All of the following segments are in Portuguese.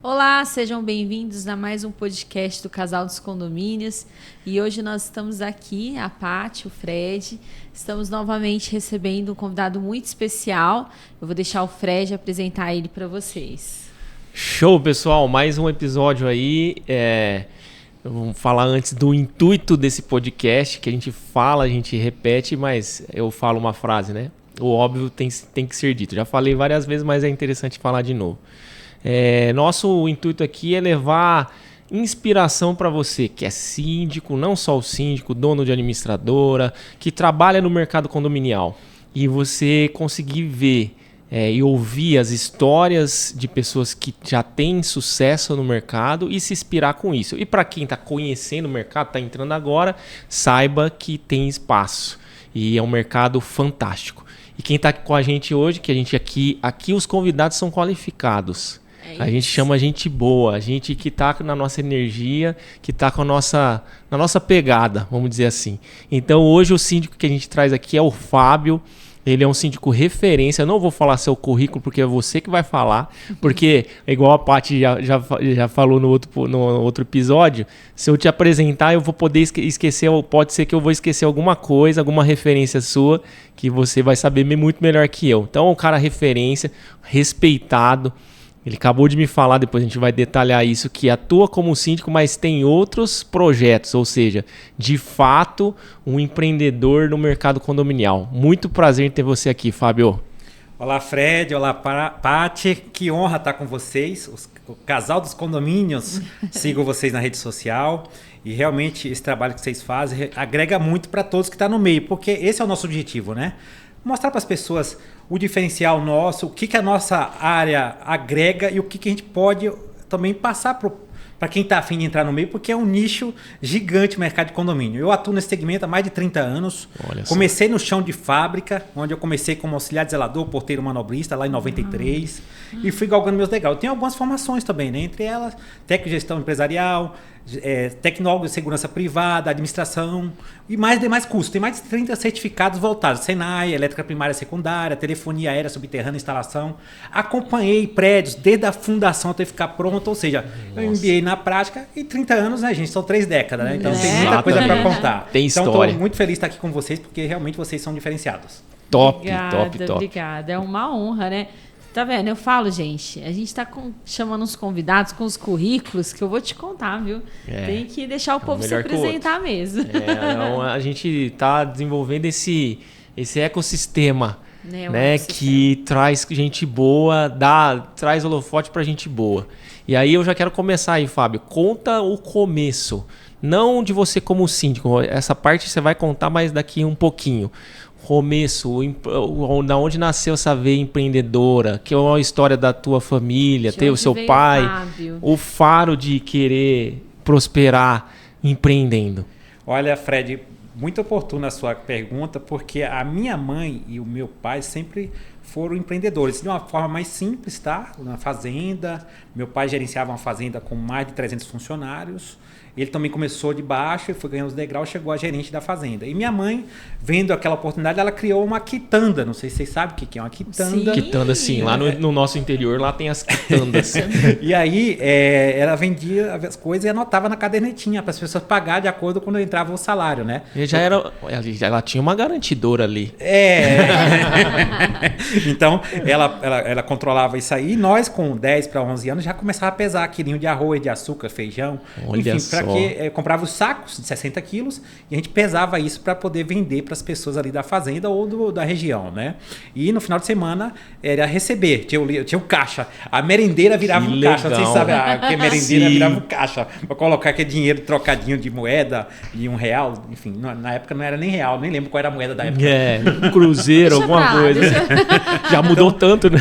Olá, sejam bem-vindos a mais um podcast do Casal dos Condomínios. E hoje nós estamos aqui, a Paty, o Fred. Estamos novamente recebendo um convidado muito especial. Eu vou deixar o Fred apresentar ele para vocês. Show, pessoal! Mais um episódio aí. Vamos falar antes do intuito desse podcast, que a gente fala, a gente repete, mas eu falo uma frase, né? O óbvio tem que ser dito. Já falei várias vezes, mas é interessante falar de novo. Nosso intuito aqui é levar inspiração para você que é síndico, não só o síndico, dono de administradora, que trabalha no mercado condominial, e você conseguir ver e ouvir as histórias de pessoas que já têm sucesso no mercado e se inspirar com isso. E para quem está conhecendo o mercado, está entrando agora, saiba que tem espaço e é um mercado fantástico. E quem está com a gente hoje, que a gente aqui os convidados são qualificados. A gente chama gente boa, a gente que está na nossa energia, que está na nossa pegada, vamos dizer assim. Então hoje o síndico que a gente traz aqui é o Fábio. Ele é um síndico referência. Eu não vou falar seu currículo porque é você que vai falar, porque igual a Paty já falou no outro episódio, se eu te apresentar eu vou poder esquecer, pode ser que eu vou esquecer alguma coisa, alguma referência sua, que você vai saber muito melhor que eu. Então é um cara referência, respeitado. Ele acabou de me falar, depois a gente vai detalhar isso, que atua como síndico, mas tem outros projetos, ou seja, de fato, um empreendedor no mercado condominial. Muito prazer em ter você aqui, Fábio. Olá, Fred. Olá, Paty. Que honra estar com vocês, o Casal dos Condomínios. Sigo vocês na rede social e realmente esse trabalho que vocês fazem agrega muito para todos que estão no meio, porque esse é o nosso objetivo, né? Mostrar para as pessoas o diferencial nosso, o que a nossa área agrega e o que a gente pode também passar para quem está afim de entrar no meio, porque é um nicho gigante o mercado de condomínio. Eu atuo nesse segmento há mais de 30 anos. Comecei no chão de fábrica, onde eu comecei como auxiliar de zelador, porteiro manobrista, lá em 93, e fui galgando meus degraus. Eu tenho algumas formações também, né? Entre elas, técnico de gestão empresarial, tecnólogo de segurança privada, administração e mais demais cursos. Tem mais de 30 certificados voltados. Senai, elétrica primária e secundária, telefonia aérea subterrânea, instalação. Acompanhei prédios desde a fundação até ficar pronto, ou seja, eu MBA na prática e 30 anos, né, gente? São 3 décadas, né? Então tem muita coisa para contar. Tem história. Então estou muito feliz de estar aqui com vocês, porque realmente vocês são diferenciados. Top. Obrigada. É uma honra, né? Tá vendo? Eu falo, gente, a gente tá chamando os convidados com os currículos que eu vou te contar, viu? Tem que deixar o povo se apresentar mesmo. A gente tá desenvolvendo esse ecossistema, né? Que traz gente boa, traz holofote pra gente boa. E aí eu já quero começar aí, Fábio. Conta o começo. Não de você como síndico. Essa parte você vai contar mais daqui um pouquinho. Começo, da onde nasceu essa veia empreendedora, que é a história da tua família, ter o seu pai, o faro de querer prosperar empreendendo. Olha, Fred, muito oportuna a sua pergunta, porque a minha mãe e o meu pai sempre foram empreendedores, de uma forma mais simples, tá? Na fazenda, meu pai gerenciava uma fazenda com mais de 300 funcionários. Ele também começou de baixo e foi ganhando os degraus, chegou a gerente da fazenda. E minha mãe, vendo aquela oportunidade, ela criou uma quitanda. Não sei se vocês sabem o que é uma quitanda. Quitanda, sim. Lá no nosso interior, lá tem as quitandas. E aí, ela vendia as coisas e anotava na cadernetinha para as pessoas pagarem de acordo com quando entrava o salário, né? Ela tinha uma garantidora ali. Então, ela controlava isso aí. E nós, com 10 para 11 anos, já começava a pesar quilinho de arroz, de açúcar, feijão. Olha enfim, que comprava os sacos de 60 quilos e a gente pesava isso para poder vender para as pessoas ali da fazenda ou da região, né? E no final de semana era receber, tinha o caixa, a merendeira virava um caixa, vocês sabem, que merendeira virava um caixa para colocar aquele dinheiro trocadinho de moeda, de R$1, enfim, na época não era nem real, nem lembro qual era a moeda da época. Um cruzeiro, alguma coisa. Já mudou então, tanto, né?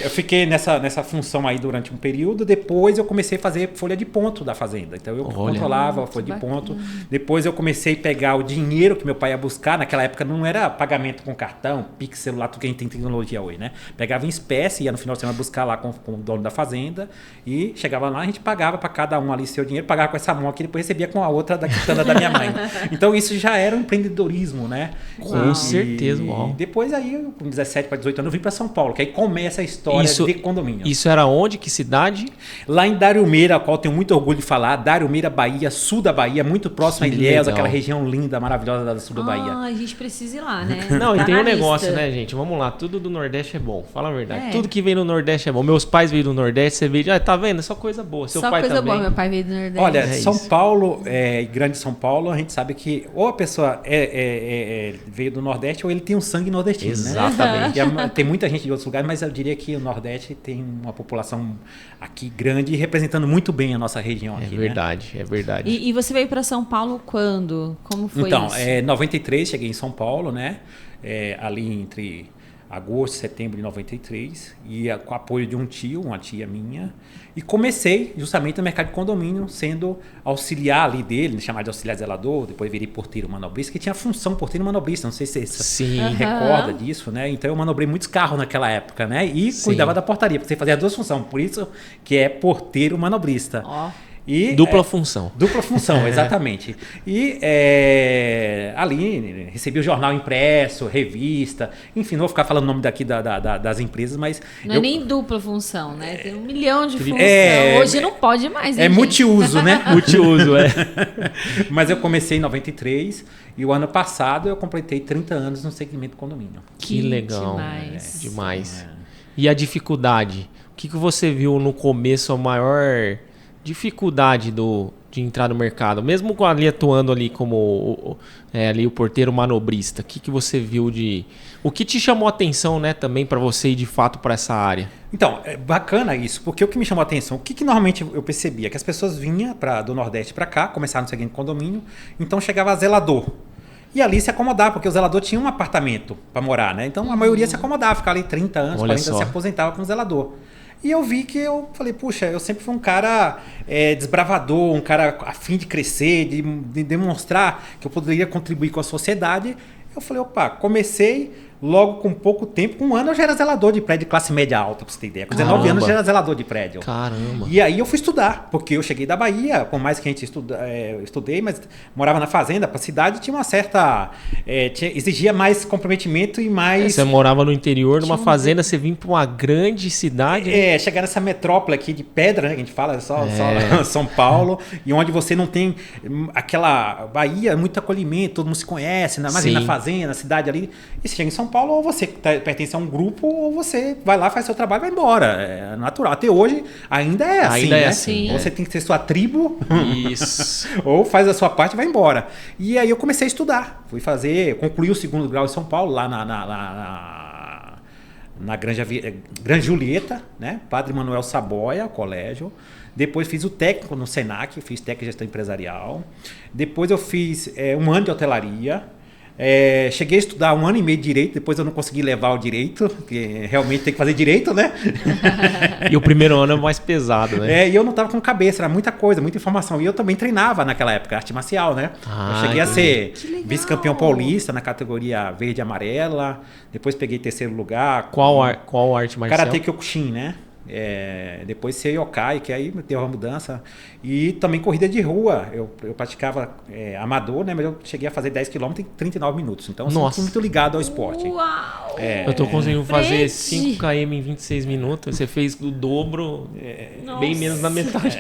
Eu fiquei nessa função aí durante um período, depois eu comecei a fazer folha de ponto da fazenda, então eu controlava a folha de ponto. Depois eu comecei a pegar o dinheiro que meu pai ia buscar. Naquela época não era pagamento com cartão, Pix, celular, tudo que a gente tem tecnologia hoje, né? Pegava em espécie, ia no final de semana buscar lá com o dono da fazenda e chegava lá, a gente pagava para cada um ali seu dinheiro, pagava com essa mão aqui, depois recebia com a outra da quitanda da minha mãe. Então isso já era um empreendedorismo, né? Com certeza, uau. Depois aí, com 17 para 18 18 anos, eu vim para São Paulo, que aí começa a história de condomínio. Isso era onde? Que cidade? Lá em Dariumeira, a qual eu tenho muito orgulho de falar, Dariumeira, Bahia, sul da Bahia, muito próximo a Ilhéus, aquela região linda, maravilhosa da sul da Bahia. A gente precisa ir lá, né? Não, tá e tem um lista. negócio, né, gente? Vamos lá, tudo do Nordeste é bom, fala a verdade. Tudo que vem no Nordeste é bom. Meus pais veio do Nordeste, você veio, tá vendo? É só coisa boa. Seu só pai coisa também. boa, meu pai veio do Nordeste. Olha, São Paulo, Grande São Paulo, a gente sabe que ou a pessoa veio do Nordeste ou ele tem um sangue nordestino, Exatamente. né? Tem muita gente de outros lugares, mas eu diria que o Nordeste tem uma população aqui grande e representando muito bem a nossa região aqui. É verdade. E você veio para São Paulo quando? Como foi então, isso? Em 93 cheguei em São Paulo, né? Ali entre agosto e setembro de 93, e com o apoio de uma tia minha, e comecei justamente no mercado de condomínio, sendo auxiliar ali dele, chamado de auxiliar zelador, depois virei porteiro manobrista, que tinha a função porteiro manobrista, não sei se você recorda disso, né? Então eu manobrei muitos carros naquela época, né? E cuidava da portaria, porque você fazia 2 funções, por isso que é porteiro manobrista. E, dupla função. Dupla função, exatamente. E ali recebi o jornal impresso, revista, enfim, não vou ficar falando o nome daqui das empresas, mas... Não é nem dupla função, né? Tem 1 milhão de funções. Hoje não pode mais, né, É multiuso, né? Multiuso, Mas eu comecei em 93 e o ano passado eu completei 30 anos no segmento de condomínio. Que legal. Demais. Demais. E a dificuldade? O que você viu no começo, a maior... dificuldade de entrar no mercado, mesmo ali atuando ali como ali o porteiro manobrista, o que você viu o que te chamou a atenção, né, também para você ir de fato para essa área? Então, é bacana isso, porque o que me chamou a atenção, o que normalmente eu percebia, que as pessoas vinham do Nordeste para cá, começaram no seguinte condomínio, então chegava zelador. E ali se acomodava, porque o zelador tinha um apartamento para morar, né? Então a maioria se acomodava, ficava ali 30 anos, 40 anos, se aposentava como zelador. E eu vi que eu falei, puxa, eu sempre fui um cara desbravador, um cara a fim de crescer, de demonstrar que eu poderia contribuir com a sociedade. Eu falei, opa, comecei logo com pouco tempo, com 1 ano eu já era zelador de prédio de classe média alta, pra você ter ideia. Com 19 anos eu já era zelador de prédio. Caramba. E aí eu fui estudar, porque eu cheguei da Bahia, por mais que a gente estudei, mas morava na fazenda, pra cidade tinha uma certa... exigia mais comprometimento e mais... Você morava no interior, numa fazenda, você vinha pra uma grande cidade. Chegar nessa metrópole aqui de pedra, né, que a gente fala, só São Paulo, e onde você não tem aquela Bahia, muito acolhimento, todo mundo se conhece, mas na fazenda, na cidade ali, e você chega em São Paulo, ou você pertence a um grupo, ou você vai lá, faz seu trabalho e vai embora. É natural. Até hoje, ainda é assim, ainda né? É assim. Ou você tem que ter sua tribo, isso. ou faz a sua parte e vai embora. E aí eu comecei a estudar. Concluí o 2º grau em São Paulo, lá na Granja Julieta, né? Padre Manuel Saboia, colégio. Depois fiz o técnico no Senac, fiz técnico de gestão empresarial. Depois eu fiz 1 ano de hotelaria. Cheguei a estudar 1 ano e meio de direito, depois eu não consegui levar o direito, porque realmente tem que fazer direito, né? E o primeiro ano é mais pesado, né? E eu não estava com cabeça, era muita coisa, muita informação. E eu também treinava naquela época, arte marcial, né? Eu cheguei a ser vice-campeão paulista na categoria verde e amarela, depois peguei 3º lugar. Qual arte marcial? Karate Kyokushin, né? Depois ser yokai, que aí deu uma mudança. E também corrida de rua. Eu praticava amador, né? Mas eu cheguei a fazer 10 km em 39 minutos. Então, eu fui muito ligado ao esporte. Uau! Eu tô conseguindo fazer 5 km em 26 minutos. Você fez o dobro, bem menos da metade.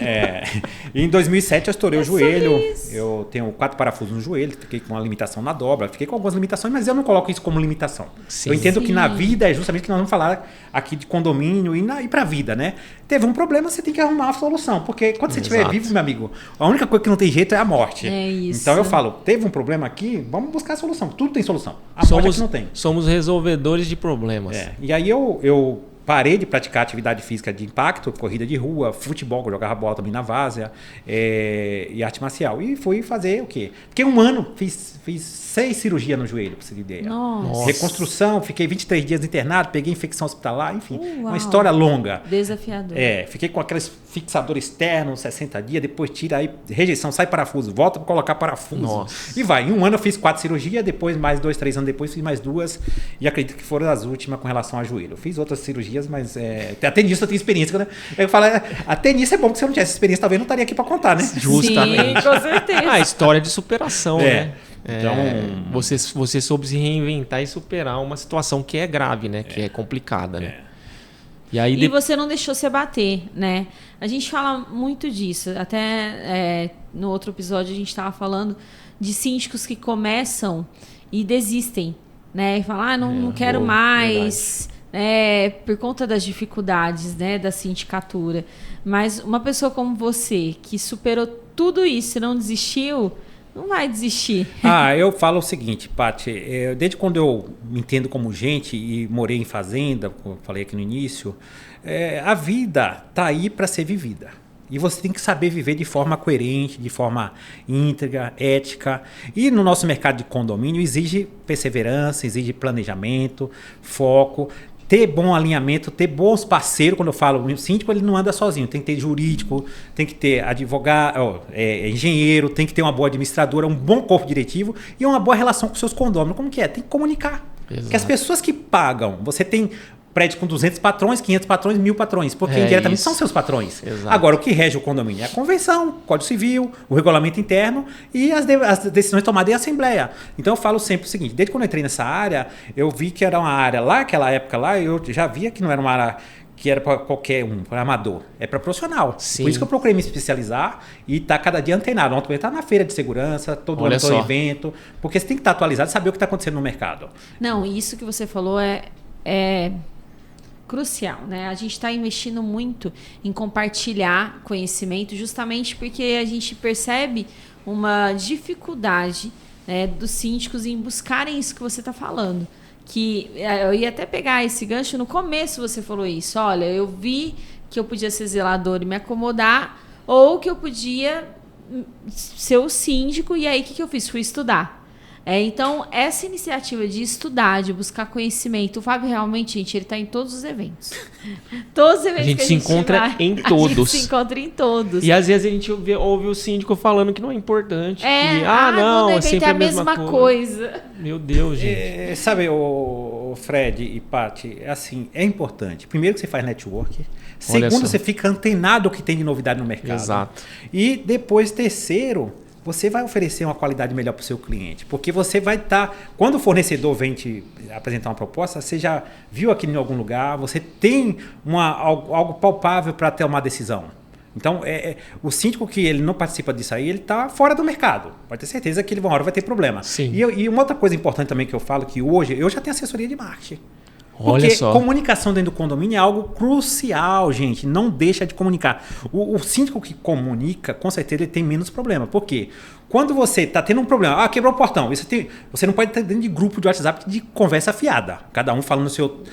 E em 2007 eu estourei o joelho. Eu tenho 4 parafusos no joelho. Fiquei com uma limitação na dobra. Fiquei com algumas limitações, mas eu não coloco isso como limitação. Eu entendo que na vida é justamente que nós vamos falar aqui de condomínio e pra vida, né? Teve um problema, você tem que arrumar a solução, porque quando você estiver vivo, meu amigo, a única coisa que não tem jeito é a morte. É isso. Então eu falo, teve um problema aqui, vamos buscar a solução. Tudo tem solução. A morte é que não tem. Somos resolvedores de problemas. E aí eu parei de praticar atividade física de impacto, corrida de rua, futebol, eu jogava bola também na várzea, e arte marcial. E fui fazer o quê? Fiquei 1 ano, fiz 6 cirurgias no joelho, pra você ter ideia. Nossa. Reconstrução, fiquei 23 dias internado, peguei infecção hospitalar, enfim, uma história longa. Desafiador. Fiquei com aqueles fixadores externos, 60 dias, depois tira aí, rejeição, sai parafuso, volta para colocar parafuso. Nossa. E vai. Em 1 ano eu fiz 4 cirurgias, depois mais 2, 3 anos depois fiz mais 2, e acredito que foram as últimas com relação a joelho. Eu fiz outras cirurgias, mas até nisso eu tenho experiência. Né? Eu falo, até nisso é bom, porque se eu não tivesse experiência, talvez eu não estaria aqui para contar, né? Justamente. Sim, com certeza. A história de superação, né? Então, você soube se reinventar e superar uma situação que é grave, né? Que é complicada, né? E você não deixou se abater, né? A gente fala muito disso. Até no outro episódio a gente estava falando de síndicos que começam e desistem, né? E falam, não quero mais, por conta das dificuldades, né, da sindicatura. Mas uma pessoa como você, que superou tudo isso e não desistiu, não vai desistir. Eu falo o seguinte, Paty, desde quando eu me entendo como gente e morei em fazenda, como eu falei aqui no início, a vida está aí para ser vivida. E você tem que saber viver de forma coerente, de forma íntegra, ética. E no nosso mercado de condomínio exige perseverança, exige planejamento, foco, ter bom alinhamento, ter bons parceiros. Quando eu falo o síndico, ele não anda sozinho. Tem que ter jurídico, tem que ter advogado, engenheiro, tem que ter uma boa administradora, um bom corpo diretivo e uma boa relação com seus condôminos. Como que é? Tem que comunicar. Exato. Porque as pessoas que pagam, você tem prédio com 200 patrões, 500 patrões, 1000 patrões, porque indiretamente são seus patrões. Exato. Agora, o que rege o condomínio é a convenção, o Código Civil, o regulamento interno e as decisões tomadas em assembleia. Então, eu falo sempre o seguinte, desde quando eu entrei nessa área, eu vi que era uma área lá, aquela época lá, eu já via que não era uma área que era para qualquer um, para amador, é para profissional. Sim. Por isso que eu procurei me especializar e tá cada dia antenado. Ontem está na feira de segurança, todo ano estou em evento, porque você tem que estar atualizado e saber o que está acontecendo no mercado. Não, isso que você falou é crucial, né? A gente está investindo muito em compartilhar conhecimento, justamente porque a gente percebe uma dificuldade, né, dos síndicos em buscarem isso que você está falando. Que eu ia até pegar esse gancho, no começo você falou isso, olha, eu vi que eu podia ser zelador e me acomodar, ou que eu podia ser o síndico, e aí o que eu fiz? Fui estudar. Então, essa iniciativa de estudar, de buscar conhecimento, o Fábio realmente, gente, ele está em todos os eventos. Todos os eventos a gente que se encontra em todos. A gente se encontra em todos. E às vezes a gente ouve o síndico falando que não é importante. Que, não, é sempre a mesma coisa. Meu Deus, gente. Sabe, o Fred e Paty, assim, é importante. Primeiro que você faz network. Segundo, você fica antenado o que tem de novidade no mercado. Exato. E depois, terceiro, você vai oferecer uma qualidade melhor para o seu cliente. Porque você vai estar... Quando o fornecedor vem te apresentar uma proposta, você já viu aquilo em algum lugar, você tem algo palpável para ter uma decisão. Então, o síndico que ele não participa disso aí, ele está fora do mercado. Pode ter certeza que ele uma hora vai ter problema. Sim. E uma outra coisa importante também que eu falo, que hoje eu já tenho assessoria de marketing. Olha Porque só. comunicação dentro do condomínio é algo crucial, gente. Não deixa de comunicar. O síndico que comunica, com certeza, ele tem menos problema. Por quê? Quando você está tendo um problema, quebrou o portão, você não pode estar dentro de grupo de WhatsApp de conversa fiada. Cada um falando no seu...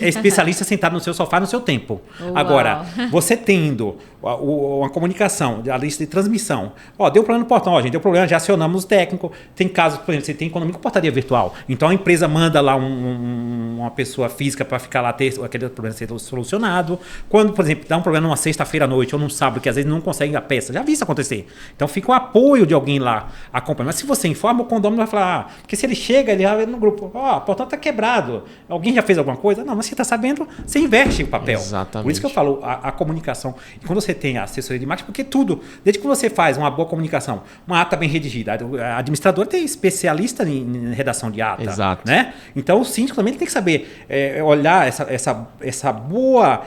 É especialista sentado no seu sofá no seu tempo. Uau. Agora, você tendo uma comunicação, a lista de transmissão. Deu problema no portão, gente, deu problema, já acionamos o técnico. Tem casos, por exemplo, você tem condomínio com portaria virtual. Então, a empresa manda lá uma pessoa física para ficar lá, ter aquele problema ser solucionado. Quando, por exemplo, dá um problema numa sexta-feira à noite ou num sábado, que às vezes não consegue a peça. Já vi isso acontecer. Então, fica o apoio de alguém lá acompanhando. Mas se você informa, o condomínio vai falar, porque se ele chega, ele vai no grupo, o portão está quebrado, alguém já fez alguma coisa? Não, mas você está sabendo, você investe o papel. Exatamente. Por isso que eu falo, a comunicação. E quando você tem a assessoria de marketing, porque tudo, desde que você faz uma boa comunicação, uma ata bem redigida, a administradora tem especialista em redação de ata. Exato. Né? Então o síndico também tem que saber olhar essa boa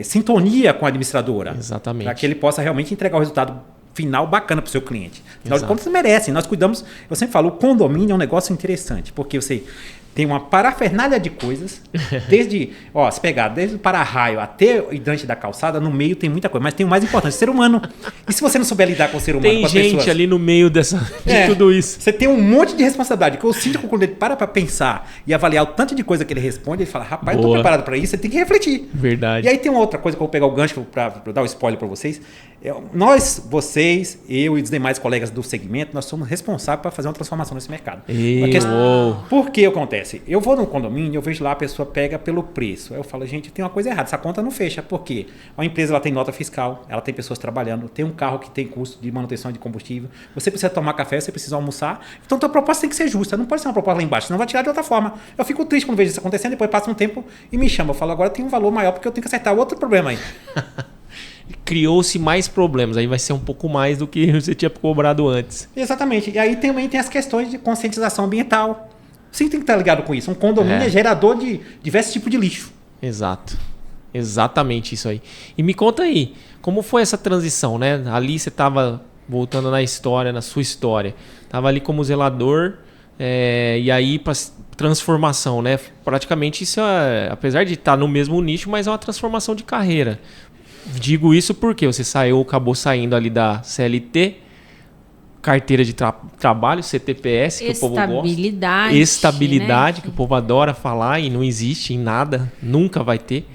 sintonia com a administradora. Exatamente. Para que ele possa realmente entregar o resultado final bacana para o seu cliente. Afinal de Exato. contas, merecem. Nós cuidamos. Eu sempre falo, o condomínio é um negócio interessante, porque você tem uma parafernália de coisas, desde, se pegar desde o para-raio até o hidrante da calçada, no meio tem muita coisa, mas tem o mais importante, o ser humano. E se você não souber lidar com o ser humano, Tem com as gente pessoas, ali no meio de tudo isso. você tem um monte de responsabilidade, que o síndico, quando ele para pensar e avaliar o tanto de coisa que ele responde, ele fala, rapaz, eu não estou preparado para isso, você tem que refletir. Verdade. E aí tem uma outra coisa que eu vou pegar o gancho para dar o spoiler para vocês. Nós, vocês, eu e os demais colegas do segmento, nós somos responsáveis para fazer uma transformação nesse mercado. Por que acontece? Eu vou num condomínio, eu vejo lá, a pessoa pega pelo preço. Aí eu falo, gente, tem uma coisa errada, essa conta não fecha. Por quê? A empresa ela tem nota fiscal, ela tem pessoas trabalhando, tem um carro que tem custo de manutenção de combustível, você precisa tomar café, você precisa almoçar. Então, a tua proposta tem que ser justa, não pode ser uma proposta lá embaixo, senão vai tirar de outra forma. Eu fico triste quando vejo isso acontecendo, depois passa um tempo e me chama. Eu falo, agora tem um valor maior porque eu tenho que acertar outro problema aí. criou-se mais problemas. Aí vai ser um pouco mais do que você tinha cobrado antes. Exatamente. E aí também tem as questões de conscientização ambiental. Você tem que estar ligado com isso. Um condomínio é gerador de diversos tipos de lixo. Exato. Exatamente isso aí. E me conta aí, como foi essa transição, né? Ali você estava, voltando na história, na sua história, estava ali como zelador, e aí para transformação, né? Praticamente isso apesar de estar no mesmo nicho, mas é uma transformação de carreira. Digo isso porque você acabou saindo ali da CLT, carteira de trabalho, CTPS, que o povo gosta. Estabilidade, né? Que o povo adora falar e não existe em nada, nunca vai ter.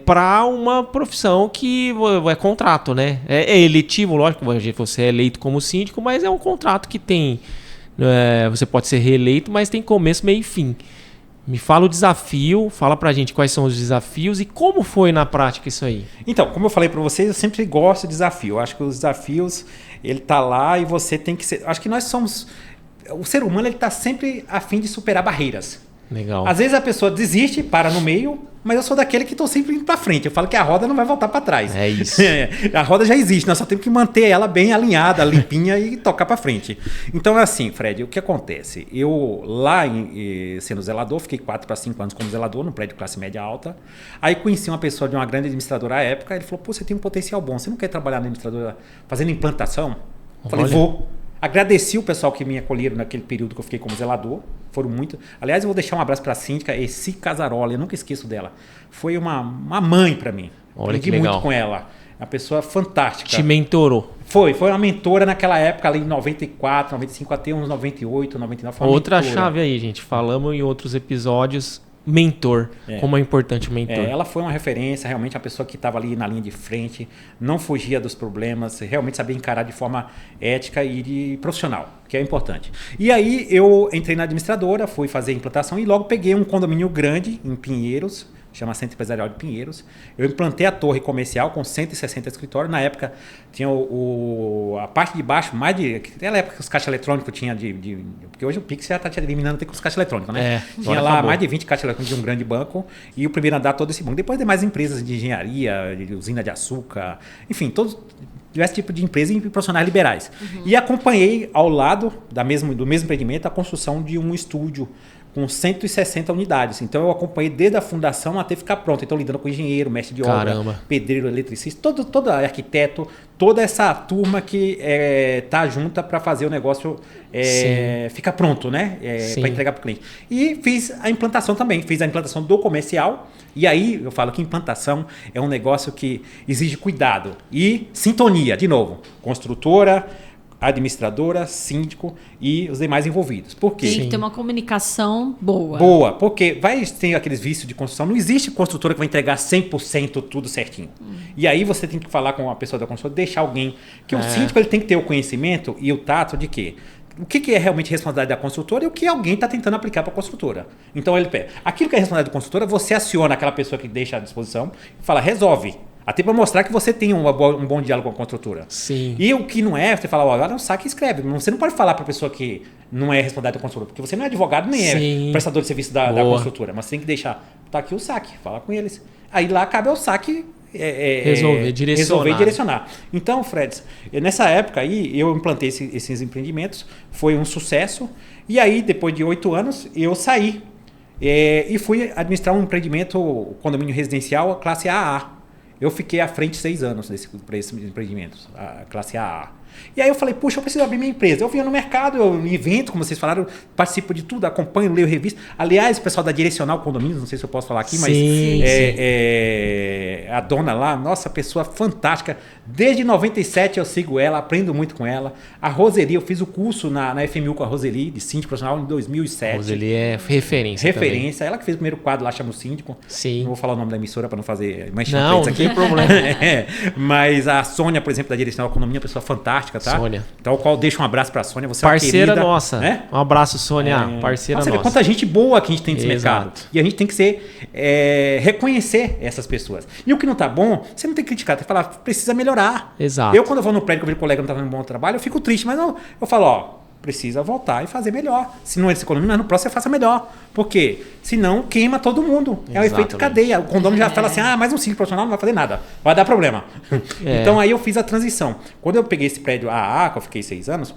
Para uma profissão que é contrato, né? É eletivo, lógico, você é eleito como síndico, mas é um contrato que tem... você pode ser reeleito, mas tem começo, meio e fim. Me fala o desafio, fala pra gente quais são os desafios e como foi na prática isso aí. Então, como eu falei para vocês, eu sempre gosto de desafio. Eu acho que os desafios, ele tá lá e você tem que ser... Acho que nós somos... O ser humano, ele tá sempre a fim de superar barreiras. Legal. Às vezes a pessoa desiste, para no meio, mas eu sou daquele que estou sempre indo para frente. Eu falo que a roda não vai voltar para trás. É isso. A roda já existe, nós só temos que manter ela bem alinhada, limpinha e tocar para frente. Então é assim, Fred, o que acontece? Eu lá sendo zelador, fiquei 4 para 5 anos como zelador, num prédio de classe média alta. Aí conheci uma pessoa de uma grande administradora à época, ele falou, pô, você tem um potencial bom, você não quer trabalhar na administradora fazendo implantação? Eu falei, vou. Agradeci o pessoal que me acolheram naquele período que eu fiquei como zelador. Foram muito. Aliás, eu vou deixar um abraço para a síndica, Eci Casarola, eu nunca esqueço dela. Foi uma mãe para mim. Olha, aprendi muito com ela. Uma pessoa fantástica. Te mentorou. Foi uma mentora naquela época, ali em 94, 95, até uns 98, 99. Foi uma outra mentora. chave aí, gente. Falamos em outros episódios. Mentor, como é importante o mentor. Ela foi uma referência, realmente uma pessoa que estava ali na linha de frente, não fugia dos problemas, realmente sabia encarar de forma ética e profissional, que é importante. E aí eu entrei na administradora, fui fazer a implantação e logo peguei um condomínio grande em Pinheiros, chama Centro Empresarial de Pinheiros. Eu implantei a torre comercial com 160 escritórios. Na época tinha a parte de baixo, mais de... Naquela época que os caixas eletrônicos tinham porque hoje o Pix já está te eliminando até com os caixas eletrônicos, né? Tinha lá mais de 20 caixas eletrônicos de um grande banco e o primeiro andar todo esse banco. Depois demais empresas de engenharia, de usina de açúcar, enfim, todos... diversos tipos de empresas e profissionais liberais. E acompanhei ao lado do mesmo empreendimento a construção de um estúdio com 160 unidades. Então eu acompanhei desde a fundação até ficar pronto. Então lidando com engenheiro, mestre de obra, pedreiro, eletricista, todo arquiteto, toda essa turma que tá junta para fazer o negócio ficar pronto, né? Para entregar para o cliente. E fiz a implantação também. Fiz a implantação do comercial. E aí eu falo que implantação é um negócio que exige cuidado e sintonia, de novo, construtora, administradora, síndico e os demais envolvidos. Por quê? Tem que ter uma comunicação boa. Boa, porque vai ter aqueles vícios de construção. Não existe construtora que vai entregar 100% tudo certinho. E aí você tem que falar com a pessoa da construtora, deixar alguém... Que o síndico ele tem que ter o conhecimento e o tato de quê? O que é realmente responsabilidade da construtora e o que alguém está tentando aplicar para a construtora. Então, aquilo que é responsabilidade da construtora, você aciona aquela pessoa que deixa à disposição e fala, resolve. Até para mostrar que você tem um bom diálogo com a construtora. Sim. E o que não é, você fala, olha, saca e escreve. Você não pode falar para a pessoa que não é responsabilidade da construtora, porque você não é advogado nem é prestador de serviço da construtora. Mas você tem que deixar, tá aqui o saque, fala com eles. Aí lá cabe ao saque resolver direcionar. Então, Fred, nessa época aí, eu implantei esses empreendimentos, foi um sucesso. E aí, depois de 8 anos, eu saí e fui administrar um empreendimento, condomínio residencial, classe AA. Eu fiquei à frente 6 anos para esses empreendimentos, a classe AA. E aí eu falei, puxa, eu preciso abrir minha empresa. Eu vinha no mercado, eu evento, como vocês falaram, participo de tudo, acompanho, leio revista. Aliás, o pessoal da Direcional Condomínios, não sei se eu posso falar aqui, mas a dona lá, nossa, pessoa fantástica. Desde 97 eu sigo ela, aprendo muito com ela. A Roseli, eu fiz o curso na FMU com a Roseli, de síndico profissional, em 2007. Roseli é referência também. Ela que fez o primeiro quadro lá, chama o Síndico. Sim. Não vou falar o nome da emissora para não fazer mais não tem problema. Mas a Sônia, por exemplo, da Direcional Economia, uma pessoa fantástica, tá? Sônia. Então, qual deixa um abraço para a Sônia. Você parceira é uma querida, nossa. Né? Um abraço, Sônia. Parceira nossa. Você vê quanta gente boa que a gente tem nesse mercado. E a gente tem que reconhecer essas pessoas. E o que não tá bom, você não tem que criticar, tem que falar, precisa melhorar. Exato. Eu, quando eu vou no prédio que eu vejo o colega não tá fazendo um bom trabalho, eu fico triste, mas eu falo, precisa voltar e fazer melhor. Se não é esse condomínio, mas no próximo você faça melhor. Por quê? Senão queima todo mundo. É o efeito cadeia. O condomínio já fala assim, mais um síndico profissional não vai fazer nada. Vai dar problema. Então aí eu fiz a transição. Quando eu peguei esse prédio AA, que eu fiquei 6 anos,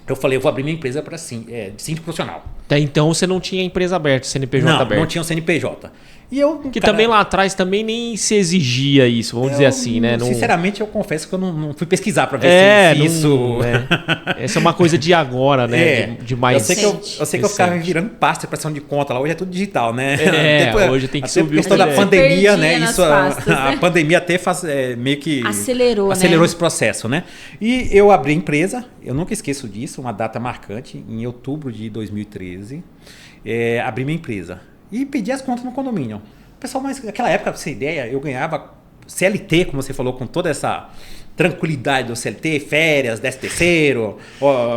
eu falei, eu vou abrir minha empresa de síndico profissional. Até então você não tinha empresa aberta, CNPJ aberto. Não tinha um CNPJ. Que também lá atrás também nem se exigia isso, vamos dizer assim, né? Sinceramente, eu confesso que eu não fui pesquisar para ver se isso... Essa é uma coisa de agora, né? De mais... Eu sei que eu ficava virando pasta de prestação de conta lá. Hoje é tudo digital, né? Depois, hoje tem que subir a questão da pandemia, né? Isso, a pandemia até meio que... Acelerou esse processo, né? E eu abri a empresa, eu nunca esqueço disso, uma data marcante, em outubro de 2013, abri minha empresa. E pedi as contas no condomínio. O pessoal, mas naquela época, pra você ter ideia, eu ganhava CLT, como você falou, com toda essa tranquilidade do CLT, férias, 13º.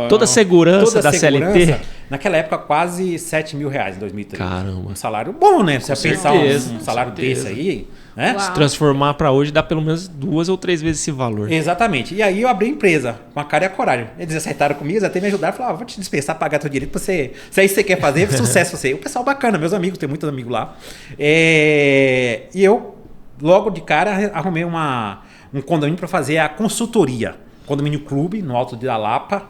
Toda a segurança da CLT. Naquela época, quase R$7 mil em 2013. Caramba. Um salário bom, né? Você pensar um salário desse aí... Né? Se transformar para hoje dá pelo menos 2 ou 3 vezes esse valor. Exatamente. E aí eu abri a empresa com a cara e a coragem. Eles acertaram comigo, eles até me ajudaram. Falaram, vou te dispensar, pagar teu direito pra você. Se é isso que você quer fazer, sucesso você. O pessoal bacana, meus amigos, tem muitos amigos lá. E eu, logo de cara, arrumei um condomínio para fazer a consultoria. Condomínio Clube, no Alto de Lapa,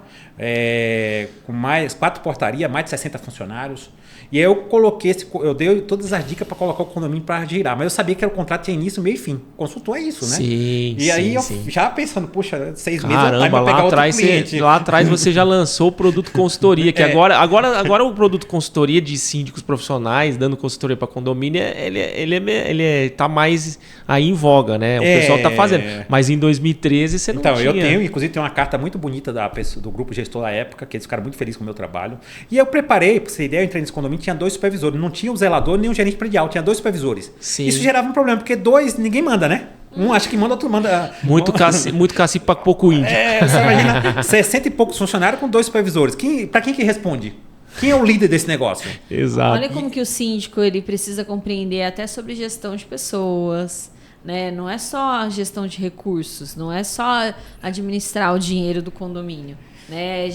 com mais 4 portarias, mais de 60 funcionários. E aí eu dei todas as dicas para colocar o condomínio para girar. Mas eu sabia que o contrato tinha início, meio e fim. Consultor é isso, né? Sim, e aí já pensando, puxa, 6 meses eu pegar lá atrás você já lançou o produto consultoria, que agora o produto consultoria de síndicos profissionais, dando consultoria para condomínio, ele tá mais aí em voga, né? O pessoal tá fazendo. Mas em 2013 você não tinha. Então, inclusive tem uma carta muito bonita do grupo gestor da época, que eles ficaram muito felizes com o meu trabalho. E eu preparei, pra você ter ideia, eu entrei nesse condomínio, tinha 2 supervisores. Não tinha o zelador nem o gerente predial, tinha 2 supervisores. Sim. Isso gerava um problema, porque 2, ninguém manda, né? Um acha que manda, outro manda... Muito cacife para pouco índio. Você imagina 60 e poucos funcionários com 2 supervisores. Para quem que responde? Quem é o líder desse negócio? Exato. Olha como que o síndico ele precisa compreender até sobre gestão de pessoas, né? Não é só a gestão de recursos, não é só administrar o dinheiro do condomínio, né?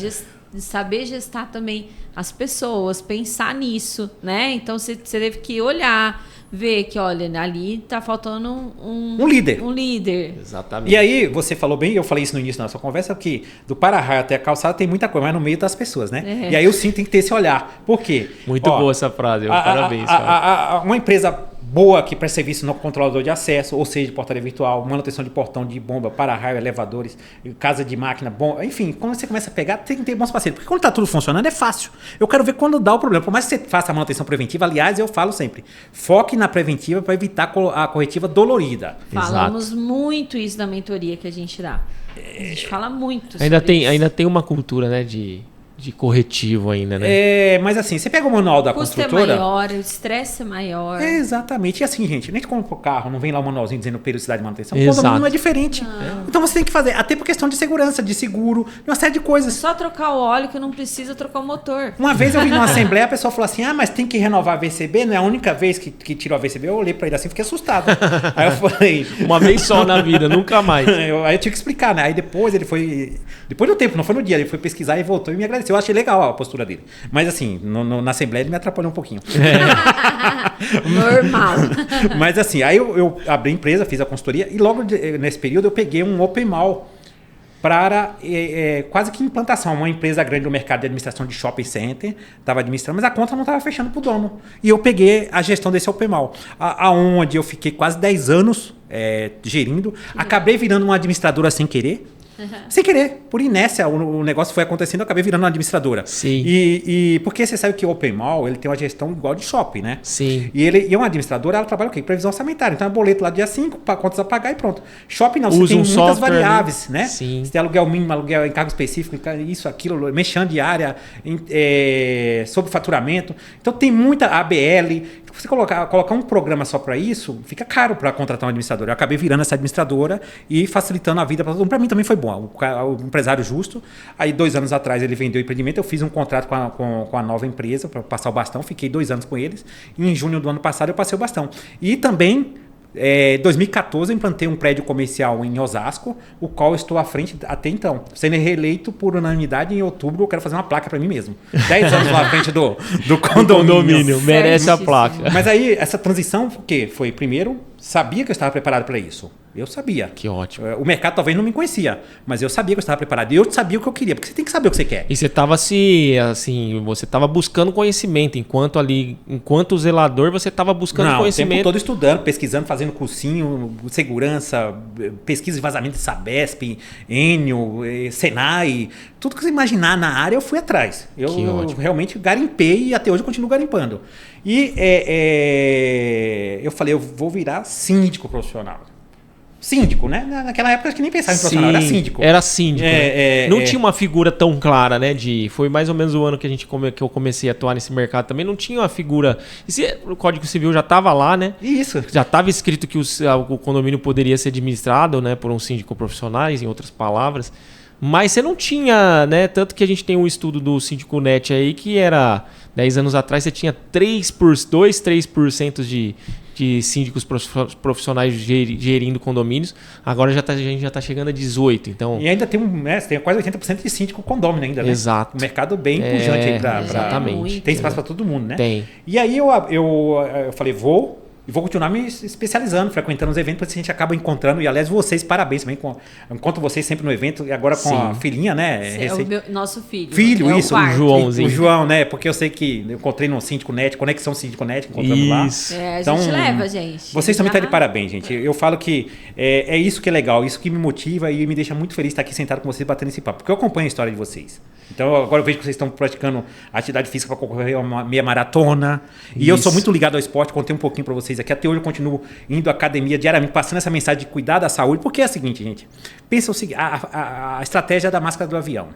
Saber gestar também as pessoas, pensar nisso, né? Então você teve que olhar, ver que, olha, ali tá faltando um líder. Um líder. Exatamente. E aí, você falou bem, eu falei isso no início da nossa conversa, que do para-raio até a calçada tem muita coisa, mas no meio das pessoas, né? E aí eu sim tem que ter esse olhar. Por quê? Muito boa essa frase, parabéns. Uma empresa boa que presta serviço no controlador de acesso, ou seja, de portaria virtual, manutenção de portão, de bomba, para-raio, elevadores, casa de máquina, bomba, enfim, quando você começa a pegar, tem que ter bons parceiros, porque quando tá tudo funcionando é fácil. Eu quero ver quando dá o problema. Por mais que você faça a manutenção preventiva, aliás, eu falo sempre, foque na preventiva para evitar a corretiva dolorida. Falamos muito isso na mentoria que a gente dá. A gente fala muito sobre ainda tem uma cultura, né, de corretivo ainda, né? Mas assim, você pega o manual da construtora... O custo é maior, o estresse é maior. Exatamente. E assim, gente, nem compra o carro, não vem lá o manualzinho dizendo periodicidade de manutenção. O condomínio é diferente. Então você tem que fazer, até por questão de segurança, de seguro, uma série de coisas. Só trocar o óleo que não precisa trocar o motor. Uma vez eu vi numa assembleia, a pessoa falou assim, mas tem que renovar a VCB, não é a única vez que tirou a VCB. Eu olhei pra ele assim, fiquei assustado. Aí eu falei... Uma vez só na vida, nunca mais. Aí eu tive que explicar, né? Aí depois ele foi... Depois do tempo, não foi no dia, ele foi pesquisar e voltou e me agradeceu. Eu achei legal a postura dele. Mas assim, na Assembleia ele me atrapalhou um pouquinho. Normal. Mas assim, aí eu abri a empresa, fiz a consultoria e logo nesse período eu peguei um Open Mall para quase que implantação. Uma empresa grande do mercado de administração de shopping center estava administrando, mas a conta não estava fechando para o dono. E eu peguei a gestão desse Open Mall, aonde eu fiquei quase 10 anos gerindo. Acabei virando uma administradora sem querer. Sem querer, por inércia, o negócio foi acontecendo, eu acabei virando uma administradora. Sim. E porque você sabe que o Open Mall, ele tem uma gestão igual de shopping, né? Sim. E uma administradora, ela trabalha o quê? Previsão orçamentária. Então é boleto lá dia 5, contas a pagar e pronto. Shopping não, você tem muitas variáveis, né? Sim. Você tem aluguel mínimo, aluguel encargo específico, isso, aquilo, mexendo diária, sobre faturamento. Então tem muita ABL. Se você colocar um programa só para isso, fica caro para contratar um administrador. Eu acabei virando essa administradora e facilitando a vida para todo mundo. Para mim também foi bom. O empresário justo. Aí 2 anos atrás ele vendeu o empreendimento. Eu fiz um contrato com a nova empresa para passar o bastão. Fiquei 2 anos com eles. E em junho do ano passado eu passei o bastão. E também Em 2014 eu implantei um prédio comercial em Osasco, o qual eu estou à frente até então. Sendo reeleito por unanimidade em outubro, eu quero fazer uma placa para mim mesmo. 10 anos lá à frente do condomínio. Merece a placa. Mas aí, essa transição, o quê? Foi, primeiro, sabia que eu estava preparado para isso. Eu sabia. Que ótimo. O mercado talvez não me conhecia, mas eu sabia que eu estava preparado. E eu sabia o que eu queria, porque você tem que saber o que você quer. E você estava você estava buscando conhecimento, enquanto zelador, você estava buscando conhecimento. O tempo todo estudando, pesquisando, fazendo cursinho, segurança, pesquisa de vazamento de Sabesp, Enio, Senai, tudo que você imaginar na área eu fui atrás. Eu realmente garimpei e até hoje eu continuo garimpando. E eu falei, eu vou virar síndico profissional. Síndico, né? Naquela época acho que nem pensava em profissional, era síndico. Era síndico. Não tinha uma figura tão clara, né? Foi mais ou menos o ano que eu comecei a atuar nesse mercado também. Não tinha uma figura. O Código Civil já estava lá, né? Isso. Já estava escrito que o condomínio poderia ser administrado, né, por um síndico profissional, em outras palavras. Mas você não tinha, né? Tanto que a gente tem um estudo do Síndico Net aí que era 10 anos atrás, você tinha 3% de síndicos profissionais gerindo condomínios. Agora a gente já está chegando a 18%. Então... E ainda tem quase 80% de síndico condômino ainda, né? Exato. Um mercado bem pujante aí para... Exatamente. Tem espaço para todo mundo, né? Tem. E aí eu falei, vou continuar me especializando, frequentando os eventos, porque a gente acaba encontrando, e aliás, vocês, parabéns também, encontro vocês sempre no evento, e agora com a filhinha, né? Nosso filho. Filho, isso. O Joãozinho. O João, né? Porque eu sei que eu encontrei no Síndico Net, Conexão Síndico Net, encontrando lá. A gente leva, gente. Vocês também estão de parabéns, gente. Eu falo que é isso que é legal, isso que me motiva e me deixa muito feliz estar aqui sentado com vocês, batendo esse papo, porque eu acompanho a história de vocês. Então, agora eu vejo que vocês estão praticando atividade física para concorrer a uma meia maratona. E eu sou muito ligado ao esporte, contei um pouquinho para vocês aqui. Até hoje eu continuo indo à academia diariamente, passando essa mensagem de cuidar da saúde. Porque é a seguinte, gente. Pensa o seguinte, a estratégia da máscara do avião.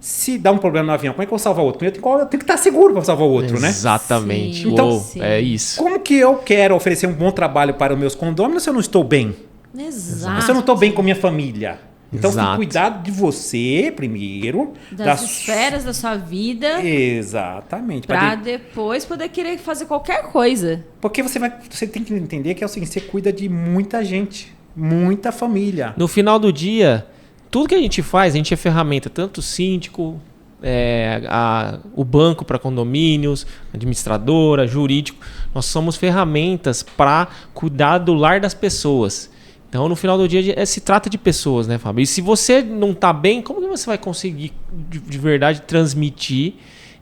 Se dá um problema no avião, como é que eu vou salvar o outro? Eu tenho que estar seguro para salvar o outro, né? Exatamente. Sim. Então, é isso. Como que eu quero oferecer um bom trabalho para os meus condôminos se eu não estou bem? Exato. Se eu não estou bem com minha família? Então, você tem que Exato. cuidar de você primeiro. Das esferas da sua vida. Exatamente. Pra depois poder querer fazer qualquer coisa. Porque você tem que entender que é o seguinte, você cuida de muita gente, muita família. No final do dia, tudo que a gente faz, a gente é ferramenta, tanto síndico, o banco para condomínios, administradora, jurídico. Nós somos ferramentas para cuidar do lar das pessoas. Então, no final do dia, se trata de pessoas, né, Fábio? E se você não está bem, como que você vai conseguir, de verdade, transmitir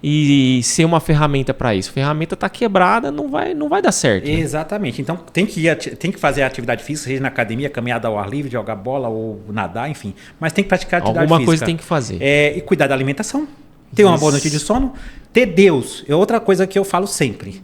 e ser uma ferramenta para isso? A ferramenta está quebrada, não vai dar certo. Né? Exatamente. Então, tem que fazer atividade física, seja na academia, caminhada ao ar livre, jogar bola ou nadar, enfim. Mas tem que praticar atividade física. Alguma coisa tem que fazer. E cuidar da alimentação, ter uma boa noite de sono, ter Deus. É outra coisa que eu falo sempre.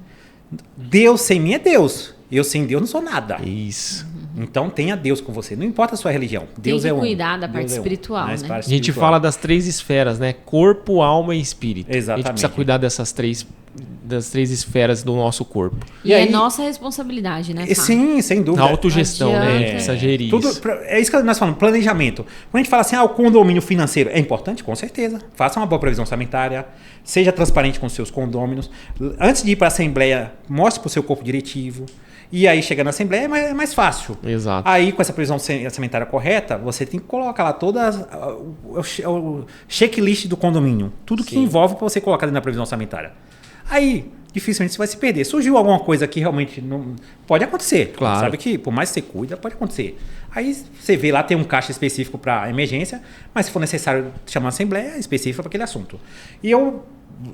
Deus sem mim é Deus. Eu sem Deus não sou nada. Isso. Então tenha Deus com você, não importa a sua religião. Deus tem que é um. cuidar da parte espiritual, né? A gente fala das 3 esferas, né? Corpo, alma e espírito. Exatamente. A gente precisa cuidar das 3 esferas do nosso corpo. E aí, é nossa responsabilidade, né, Fábio? Sim, sem dúvida. A autogestão, né? Precisa gerir isso. É isso que nós falamos, planejamento. Quando a gente fala assim, o condomínio financeiro é importante? Com certeza. Faça uma boa previsão orçamentária, seja transparente com os seus condôminos. Antes de ir para a assembleia, mostre para o seu corpo diretivo. E aí, chega na Assembleia, é mais fácil. Exato. Aí, com essa previsão orçamentária correta, você tem que colocar lá o checklist do condomínio. Tudo que envolve para você colocar dentro da previsão orçamentária. Aí, dificilmente você vai se perder. Surgiu alguma coisa que realmente não... Pode acontecer. Claro. Sabe que, por mais que você cuida, pode acontecer. Aí, você vê lá, tem um caixa específico para emergência, mas se for necessário chamar a Assembleia, é específica para aquele assunto. E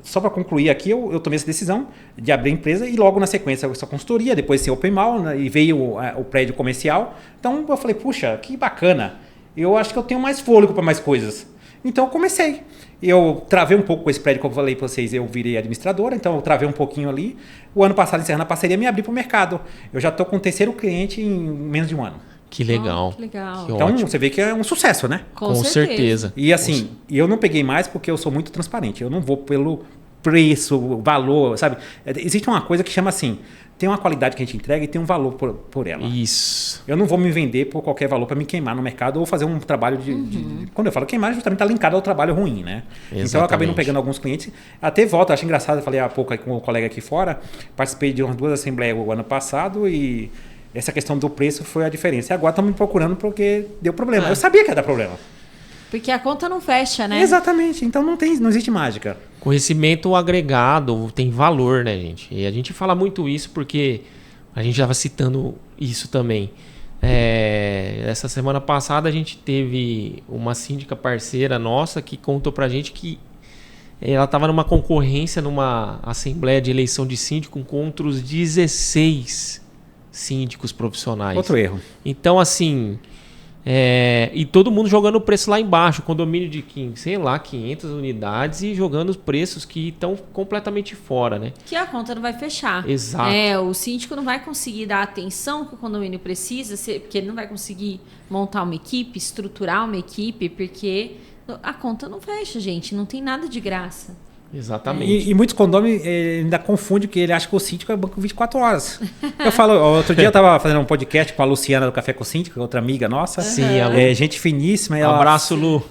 só para concluir aqui, eu tomei essa decisão de abrir a empresa e logo na sequência essa consultoria, depois ser open mall, né, e veio o prédio comercial. Então eu falei, puxa, que bacana, eu acho que eu tenho mais fôlego para mais coisas. Então eu comecei. Eu travei um pouco com esse prédio que eu falei para vocês, eu virei administradora, então eu travei um pouquinho ali. O ano passado, encerrando a parceria, me abri para o mercado. Eu já estou com o 3º cliente em menos de um ano. Que legal. Que legal. Que então ótimo. você vê que é um sucesso, né? Com certeza. E assim, eu não peguei mais porque eu sou muito transparente. Eu não vou pelo preço, valor, sabe? Existe uma coisa que chama assim, tem uma qualidade que a gente entrega e tem um valor por ela. Isso. Eu não vou me vender por qualquer valor para me queimar no mercado ou fazer um trabalho de... Quando eu falo queimar, justamente está linkado ao trabalho ruim, né? Exatamente. Então eu acabei não pegando alguns clientes. Até volta, acho engraçado, eu falei há pouco com o colega aqui fora, participei de umas 2 assembleias o ano passado e Essa questão do preço foi a diferença. E agora estamos me procurando porque deu problema. Eu sabia que ia dar problema. Porque a conta não fecha, né? Exatamente. Então não existe mágica. Conhecimento agregado tem valor, né, gente? E a gente fala muito isso porque a gente já estava citando isso também. Essa semana passada a gente teve uma síndica parceira nossa que contou pra gente que ela estava numa concorrência, numa assembleia de eleição de síndico com outros 16 síndicos profissionais. Outro erro. Então, assim... e todo mundo jogando o preço lá embaixo, condomínio de 500 unidades e jogando os preços que estão completamente fora, né? Que a conta não vai fechar. Exato. O síndico não vai conseguir dar a atenção que o condomínio precisa, porque ele não vai conseguir montar uma equipe, estruturar uma equipe, porque a conta não fecha, gente. Não tem nada de graça. Exatamente. E muitos condôminos ainda confundem que ele acha que o síndico é banco 24 horas. Eu falo, outro dia eu estava fazendo um podcast com a Luciana do Café com o Síndico, outra amiga nossa. Sim, a Lu. Gente finíssima. Um abraço, Lu.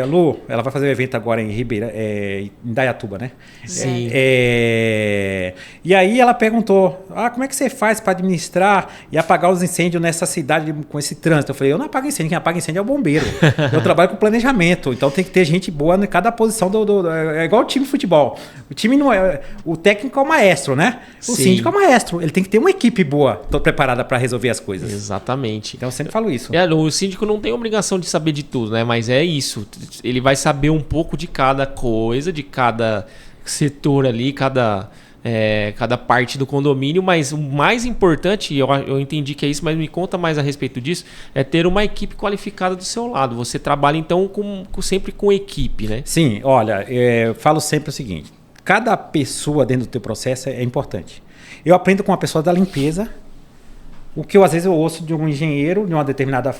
Lu, ela vai fazer um evento agora em Ribeira, em Indaiatuba, né? Sim. E aí ela perguntou, como é que você faz para administrar e apagar os incêndios nessa cidade com esse trânsito? Eu falei, eu não apago incêndio, quem apaga incêndio é o bombeiro. Eu trabalho com planejamento, então tem que ter gente boa em cada posição é igual o time de futebol. O time não é. O técnico é o maestro, né? O síndico é o maestro. Ele tem que ter uma equipe boa, preparada para resolver as coisas. Exatamente. Então eu sempre falo isso. O síndico não tem obrigação de saber de tudo, né? Mas é isso. Ele vai saber um pouco de cada coisa, de cada setor ali, cada parte do condomínio, mas o mais importante, eu entendi que é isso, mas me conta mais a respeito disso, é ter uma equipe qualificada do seu lado. Você trabalha então sempre com equipe, né? Sim, olha, eu falo sempre o seguinte, cada pessoa dentro do teu processo é importante. Eu aprendo com uma pessoa da limpeza, o que às vezes eu ouço de um engenheiro de uma determinada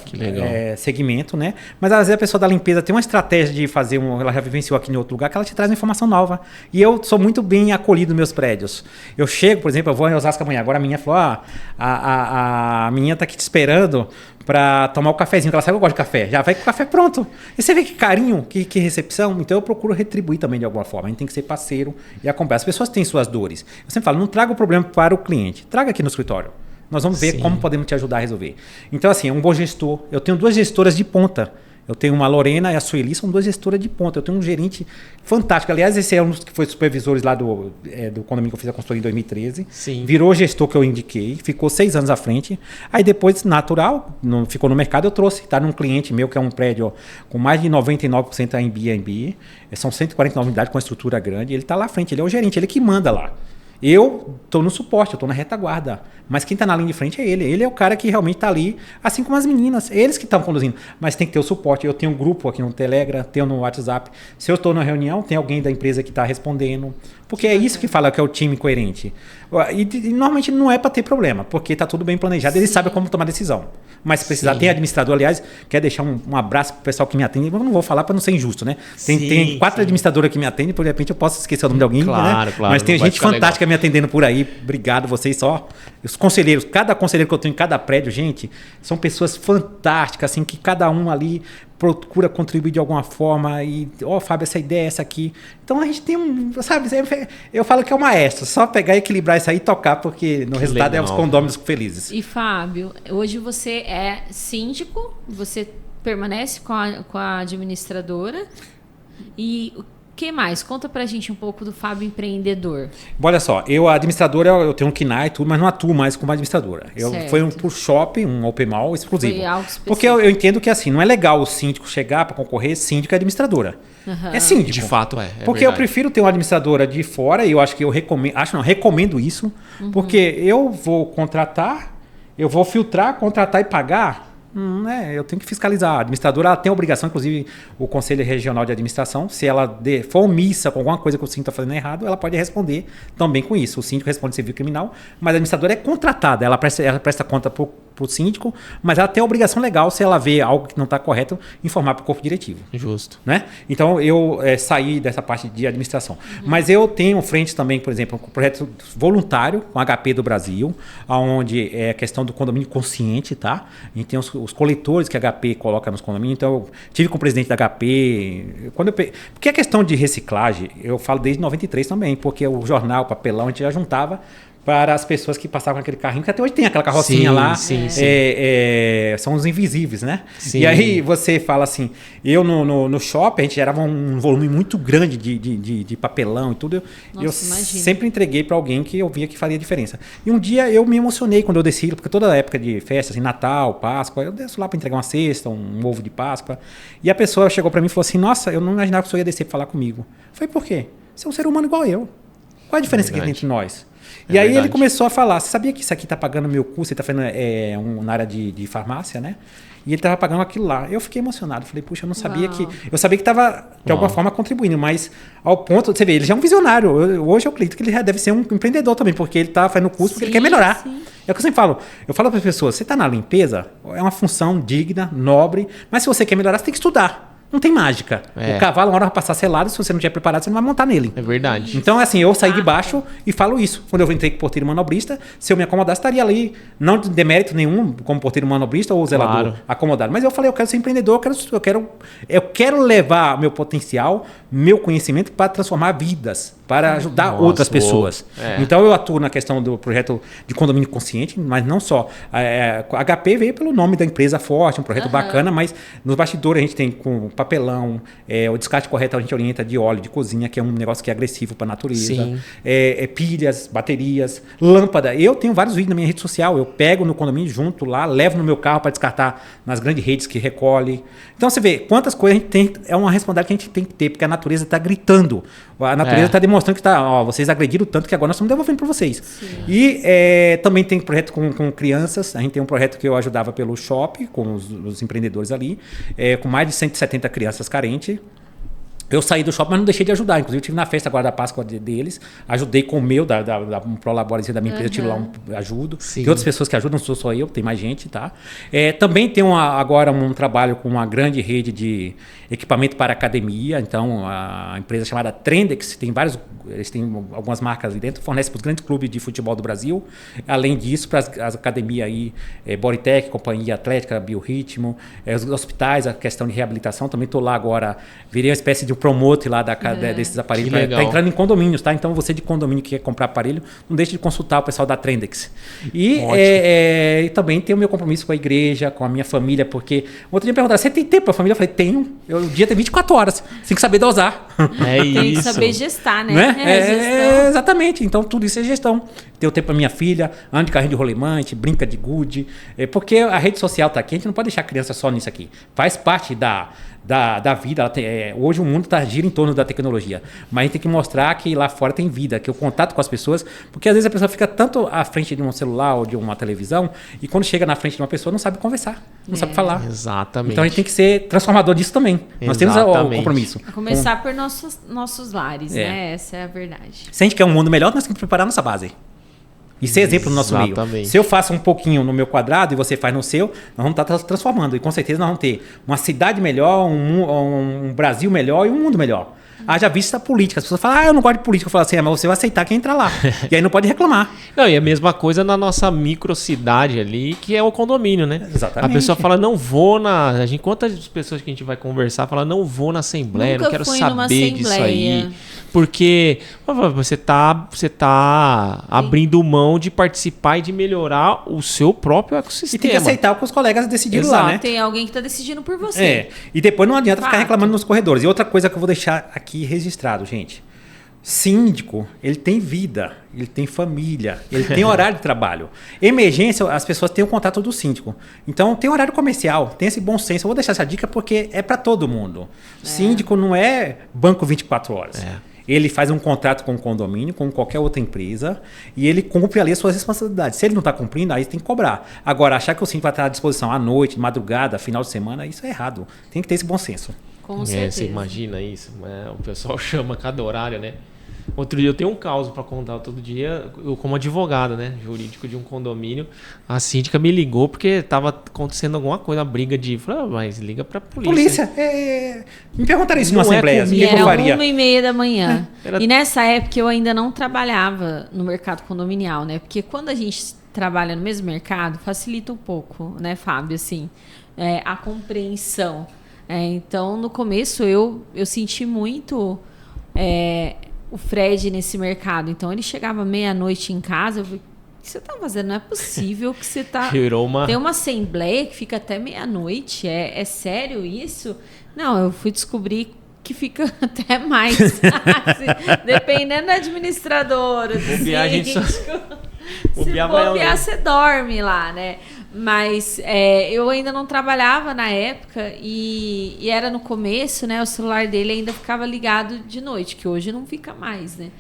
segmento, né? Mas às vezes a pessoa da limpeza tem uma estratégia de fazer ela já vivenciou aqui em outro lugar, que ela te traz uma informação nova. E eu sou muito bem acolhido nos meus prédios. Eu chego, por exemplo, eu vou em Osasco amanhã, agora a minha falou, a menina tá aqui te esperando para tomar o cafezinho, que ela sabe que eu gosto de café, já vai com o café pronto. E você vê que carinho, que recepção. Então eu procuro retribuir também de alguma forma. A gente tem que ser parceiro e acompanhar. As pessoas têm suas dores. Eu sempre falo, não traga o problema para o cliente, traga aqui no escritório. Nós vamos ver como podemos te ajudar a resolver. Então, assim, um bom gestor. Eu tenho 2 gestoras de ponta. Eu tenho uma Lorena e a Sueli, são 2 gestoras de ponta. Eu tenho um gerente fantástico. Aliás, esse é um dos que foi supervisores lá do condomínio que eu fiz a consultoria em 2013. Sim. Virou gestor que eu indiquei, ficou 6 anos à frente. Aí depois, natural, ficou no mercado, eu trouxe. Está num cliente meu que é um prédio com mais de 99% Airbnb. São 149 unidades com uma estrutura grande. Ele está lá à frente, ele é o gerente, ele que manda lá. Eu estou no suporte, eu estou na retaguarda. Mas quem está na linha de frente é ele. Ele é o cara que realmente está ali, assim como as meninas. Eles que estão conduzindo. Mas tem que ter o suporte. Eu tenho um grupo aqui no Telegram, tenho no WhatsApp. Se eu estou na reunião, tem alguém da empresa que está respondendo. Porque é isso que fala que é o time coerente. E normalmente não é para ter problema, porque está tudo bem planejado. Eles sabem como tomar decisão. Mas se precisar, tem administrador, aliás, quer deixar um abraço para o pessoal que me atende. Eu não vou falar para não ser injusto, né? Tem 4 administradoras que me atendem, por de repente eu posso esquecer o nome de alguém, claro, né? Claro, mas tem gente fantástica legal me atendendo por aí. Obrigado, vocês só. Os conselheiros, cada conselheiro que eu tenho em cada prédio, gente, são pessoas fantásticas, assim, que cada um ali procura contribuir de alguma forma e, Fábio, essa ideia, essa aqui. Então a gente tem sabe, eu falo que é o maestro, só pegar e equilibrar isso aí e tocar, porque no resultado é os condôminos felizes. E Fábio, hoje você é síndico, você permanece com a administradora e o que mais? Conta pra gente um pouco do Fábio empreendedor. Olha só, a administradora, eu tenho um KINAI e tudo, mas não atuo mais como administradora. Foi por shopping, um open mall exclusivo. Foi algo específico. Porque eu entendo que assim, não é legal o síndico chegar para concorrer, síndico é administradora. Uhum. É síndico. De fato é porque verdade. Eu prefiro ter uma administradora de fora e eu acho que recomendo isso, porque eu vou contratar, eu vou filtrar, contratar e pagar. Eu tenho que fiscalizar. A administradora ela tem a obrigação, inclusive o Conselho Regional de Administração, se ela for omissa com alguma coisa que o síndico está fazendo errado, ela pode responder também com isso. O síndico responde civil criminal, mas a administradora é contratada, ela presta conta para o síndico, mas ela tem a obrigação legal, se ela vê algo que não está correto, informar para o corpo diretivo. Justo. Né? Então eu saí dessa parte de administração. Mas eu tenho frente também, por exemplo, um projeto voluntário com a HP do Brasil, onde é a questão do condomínio consciente, tá? A gente tem os coletores que a HP coloca nos condomínios. Então eu tive com o presidente da HP. Porque a questão de reciclagem, eu falo desde 93 também, porque o jornal, o papelão, a gente já juntava para as pessoas que passavam com aquele carrinho, que até hoje tem aquela carrocinha Sim, lá, sim. são os invisíveis, né? Sim. E aí você fala assim, eu no shopping, a gente gerava um volume muito grande de papelão e tudo, Nossa, eu imagina. sempre entreguei para alguém que eu via que faria diferença. E um dia eu me emocionei quando eu desci, porque toda época de festa, assim, Natal, Páscoa, eu desço lá para entregar uma cesta, um ovo de Páscoa, e a pessoa chegou para mim e falou assim, nossa, eu não imaginava que o senhor ia descer para falar comigo. Eu falei, por quê? Você é um ser humano igual eu. Qual a diferença que tem entre nós? E aí ele começou a falar, você sabia que isso aqui está pagando meu custo? Ele está fazendo na área de farmácia, né? E ele estava pagando aquilo lá. Eu fiquei emocionado. Falei, puxa, eu não sabia que... Eu sabia que estava, de alguma forma, contribuindo. Mas ao ponto... Você vê, ele já é um visionário. Hoje eu acredito que ele já deve ser um empreendedor também. Porque ele está fazendo curso porque ele quer melhorar. Sim. É o que eu sempre falo. Eu falo para as pessoas, você está na limpeza, é uma função digna, nobre. Mas se você quer melhorar, você tem que estudar. Não tem mágica. O cavalo, uma hora vai passar selado, se você não estiver preparado, você não vai montar nele. É verdade. Então, assim, eu saí de baixo e falo isso. Quando eu entrei com porteiro manobrista, se eu me acomodasse, estaria ali, não de demérito nenhum, como porteiro manobrista ou zelador acomodado. Mas eu falei, eu quero ser empreendedor, eu quero levar meu potencial, meu conhecimento para transformar vidas, para ajudar outras pessoas. Então, eu atuo na questão do projeto de condomínio consciente, mas não só. A HP veio pelo nome da empresa forte, um projeto bacana, mas nos bastidores a gente tem com papelão, o descarte correto a gente orienta de óleo de cozinha, que é um negócio que é agressivo para a natureza, pilhas, baterias, lâmpada. Eu tenho vários vídeos na minha rede social, eu pego no condomínio junto lá, levo no meu carro para descartar nas grandes redes que recolhe. Então você vê quantas coisas a gente tem, é uma responsabilidade que a gente tem que ter, porque a natureza está gritando, a natureza está demonstrando que vocês agrediram tanto que agora nós estamos devolvendo para vocês. Sim. E também tem projeto com crianças, a gente tem um projeto que eu ajudava pelo shopping, com os empreendedores ali, com mais de 170 crianças carentes. Eu saí do shopping, mas não deixei de ajudar. Inclusive, eu estive na festa agora da Páscoa deles. Ajudei com o meu, um prolabore da minha empresa, eu tiro lá ajudo. Sim. Tem outras pessoas que ajudam, não sou só eu, tem mais gente, tá? Também tem agora um trabalho com uma grande rede de equipamento para academia. Então, a empresa chamada Trendex, eles têm algumas marcas ali dentro, fornece para os grandes clubes de futebol do Brasil. Além disso, para as academias aí, Bodytech, Companhia Atlética, Biorritmo, os hospitais, a questão de reabilitação. Também estou lá agora, virei uma espécie de promote lá desses aparelhos. Está entrando em condomínios, tá? Então você de condomínio que quer comprar aparelho, não deixe de consultar o pessoal da Trendex. E também tenho o meu compromisso com a igreja, com a minha família, porque outro dia me perguntaram, você tem tempo para a família? Eu falei, tenho. O dia tem 24 horas. Você tem que saber dosar. Tem que saber gestar, né? Exatamente. Então tudo isso é gestão. Tenho tempo para minha filha, ando de carrinho de rolemã, a gente brinca de gude. Porque a rede social está aqui, a gente não pode deixar a criança só nisso aqui. Faz parte da vida. Hoje o mundo gira em torno da tecnologia, mas a gente tem que mostrar que lá fora tem vida, que o contato com as pessoas, porque às vezes a pessoa fica tanto à frente de um celular ou de uma televisão e quando chega na frente de uma pessoa não sabe conversar, não sabe falar. Exatamente. Então a gente tem que ser transformador disso também. Nós temos o compromisso. A começar por nossos lares, né? Essa é a verdade. Se a gente quer um mundo melhor, nós temos que preparar nossa base. E ser exemplo no nosso meio. Se eu faço um pouquinho no meu quadrado e você faz no seu, nós vamos estar transformando. E com certeza nós vamos ter uma cidade melhor, um Brasil melhor e um mundo melhor. Haja vista política. As pessoas falam, eu não gosto de política. Eu falo assim, mas você vai aceitar quem entrar lá. E aí não pode reclamar. Não, e a mesma coisa na nossa microcidade ali, que é o condomínio, né? Exatamente. A pessoa fala, não vou na... Quantas pessoas que a gente vai conversar falam, não vou na assembleia, não quero saber disso aí. Porque você tá abrindo mão de participar e de melhorar o seu próprio ecossistema. E tem que aceitar o que os colegas decidiram lá, né? Tem alguém que está decidindo por você. E depois não adianta ficar reclamando nos corredores. E outra coisa que eu vou deixar aqui registrado, gente. Síndico, ele tem vida, ele tem família, ele tem horário de trabalho. Emergência, as pessoas têm o contato do síndico. Então, tem horário comercial, tem esse bom senso. Eu vou deixar essa dica porque é para todo mundo. Síndico não é banco 24 horas. Ele faz um contrato com o condomínio, com qualquer outra empresa, e ele cumpre ali as suas responsabilidades. Se ele não está cumprindo, aí tem que cobrar. Agora, achar que o síndico vai estar à disposição à noite, madrugada, final de semana, isso é errado. Tem que ter esse bom senso. Com certeza. Você imagina isso? O pessoal chama cada horário, né? Outro dia eu tenho um caso para contar. Todo dia, eu como advogado, né, jurídico de um condomínio, a síndica me ligou porque estava acontecendo alguma coisa, uma briga de... Falei, mas liga para a polícia. Me perguntaram isso numa assembleia. Era 1h30 da manhã. E nessa época eu ainda não trabalhava no mercado condominial, né? Porque quando a gente trabalha no mesmo mercado, facilita um pouco, né, Fábio, assim, a compreensão. Então, no começo, eu senti muito... o Fred nesse mercado. Então ele chegava meia-noite em casa, eu falei, o que você tá fazendo? Não é possível que você tá... Tem uma assembleia que fica até meia-noite, é sério isso? Não, eu fui descobrir que fica até mais, assim, dependendo da administradora, do síndico. Se bobear, você dorme lá, né? Mas eu ainda não trabalhava na época e era no começo, né? O celular dele ainda ficava ligado de noite, que hoje não fica mais, né?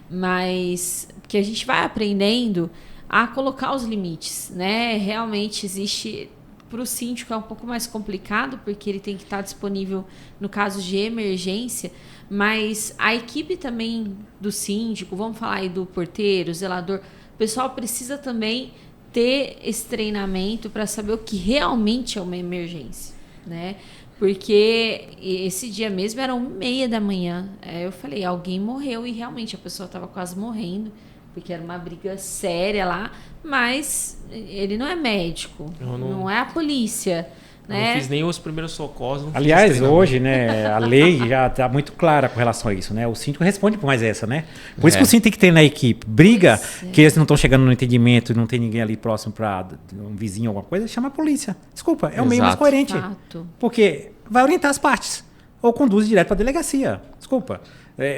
Mas que a gente vai aprendendo a colocar os limites, né? Realmente existe... Para o síndico é um pouco mais complicado, porque ele tem que estar disponível no caso de emergência, mas a equipe também do síndico, vamos falar aí do porteiro, zelador, o pessoal precisa também ter esse treinamento para saber o que realmente é uma emergência, né? Porque esse dia mesmo era 1h30 da manhã. Eu falei, alguém morreu e realmente a pessoa estava quase morrendo, porque era uma briga séria lá, mas ele não é médico, não é a polícia. Né? Não fiz nem os primeiros socorros. Aliás, hoje, né, a lei já está muito clara com relação a isso, né? O síndico responde por mais essa, né? Por isso que o síndico tem que ter na equipe. Briga, que eles não estão chegando no entendimento, não tem ninguém ali próximo para um vizinho ou alguma coisa, chama a polícia. Desculpa, é o meio mais coerente. Fato. Porque vai orientar as partes. Ou conduz direto para a delegacia. Desculpa.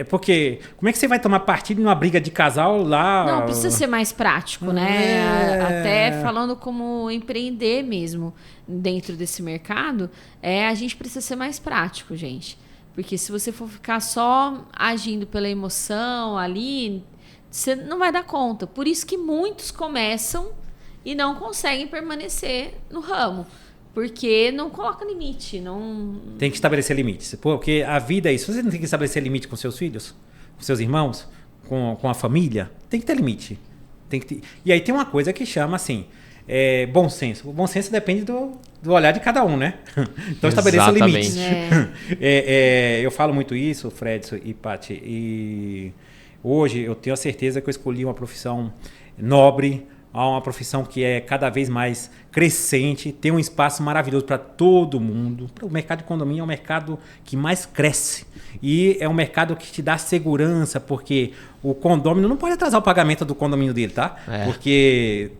Porque como é que você vai tomar partido numa briga de casal lá? Não, precisa ser mais prático, né? Até falando como empreender mesmo dentro desse mercado, a gente precisa ser mais prático, gente. Porque se você for ficar só agindo pela emoção ali, você não vai dar conta. Por isso que muitos começam e não conseguem permanecer no ramo. Porque não coloca limite. Não... Tem que estabelecer limites. Porque a vida é isso. Você não tem que estabelecer limite com seus filhos, com seus irmãos, com a família. Tem que ter limite. Tem que ter... E aí tem uma coisa que chama assim, bom senso. O bom senso depende do olhar de cada um, né? Então estabeleça limites. Eu falo muito isso, Fred e Paty. E hoje eu tenho a certeza que eu escolhi uma profissão nobre, uma profissão que é cada vez mais crescente, tem um espaço maravilhoso para todo mundo. O mercado de condomínio é o mercado que mais cresce e é um mercado que te dá segurança, porque o condômino não pode atrasar o pagamento do condomínio dele, tá? Porque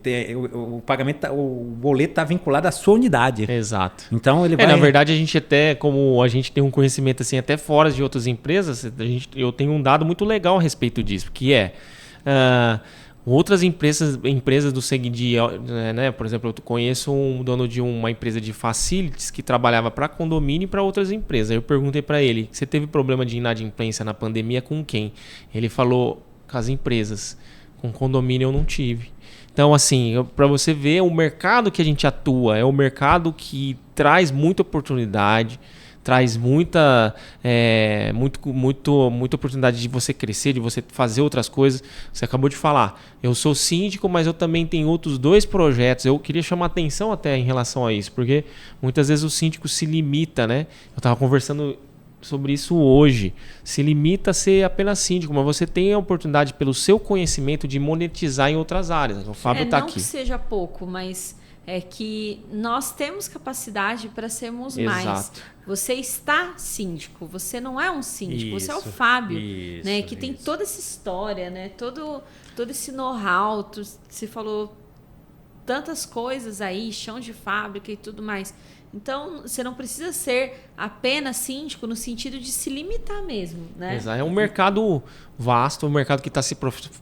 o pagamento, o boleto está vinculado à sua unidade. Exato. Então ele vai... Na verdade, a gente até, como a gente tem um conhecimento assim até fora de outras empresas, eu tenho um dado muito legal a respeito disso, que outras empresas do segmento, né? Por exemplo, eu conheço um dono de uma empresa de facilities que trabalhava para condomínio e para outras empresas. Eu perguntei para ele, você teve problema de inadimplência na pandemia com quem? Ele falou, com as empresas. Com condomínio eu não tive. Então, assim, para você ver, o mercado que a gente atua é um mercado que traz muita oportunidade, traz muita oportunidade de você crescer, de você fazer outras coisas. Você acabou de falar, eu sou síndico, mas eu também tenho outros 2 projetos. Eu queria chamar atenção até em relação a isso, porque muitas vezes o síndico se limita, né? Eu estava conversando sobre isso hoje. Se limita a ser apenas síndico, mas você tem a oportunidade, pelo seu conhecimento, de monetizar em outras áreas. O Fábio está aqui. Não que seja pouco, mas... é que nós temos capacidade para sermos mais. Você está síndico, você não é um síndico, você é o Fábio, né? Que tem toda essa história, né? Todo esse know-how, você falou tantas coisas aí, chão de fábrica e tudo mais. Então, você não precisa ser apenas síndico no sentido de se limitar mesmo, né? Exato. É um mercado vasto, um mercado que está se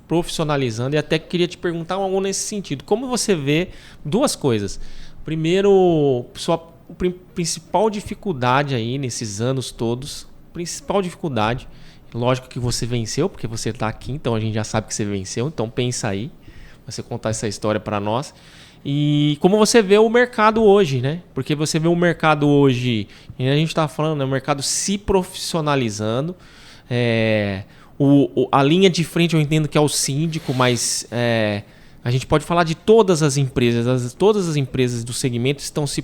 profissionalizando, e até queria te perguntar algo nesse sentido. Como você vê 2 coisas? Primeiro, sua principal dificuldade aí nesses anos todos, principal dificuldade, lógico que você venceu, porque você está aqui, então a gente já sabe que você venceu, então pensa aí, você contar essa história para nós. E como você vê o mercado hoje, né? Porque você vê o mercado hoje, e a gente está falando, né? O mercado se profissionalizando. A linha de frente eu entendo que é o síndico, mas a gente pode falar de todas as empresas. Todas as empresas do segmento estão se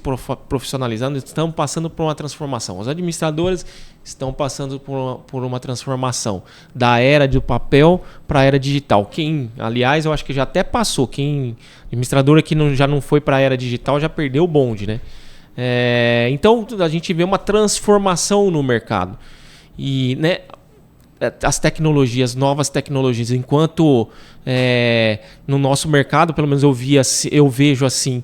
profissionalizando, estão passando por uma transformação. Os administradores estão passando por uma transformação da era do papel para a era digital. Aliás, eu acho que já até passou. Administradora que já não foi para a era digital já perdeu o bonde, né? Então, a gente vê uma transformação no mercado. E, né, as tecnologias, novas tecnologias, enquanto no nosso mercado, pelo menos eu vejo assim,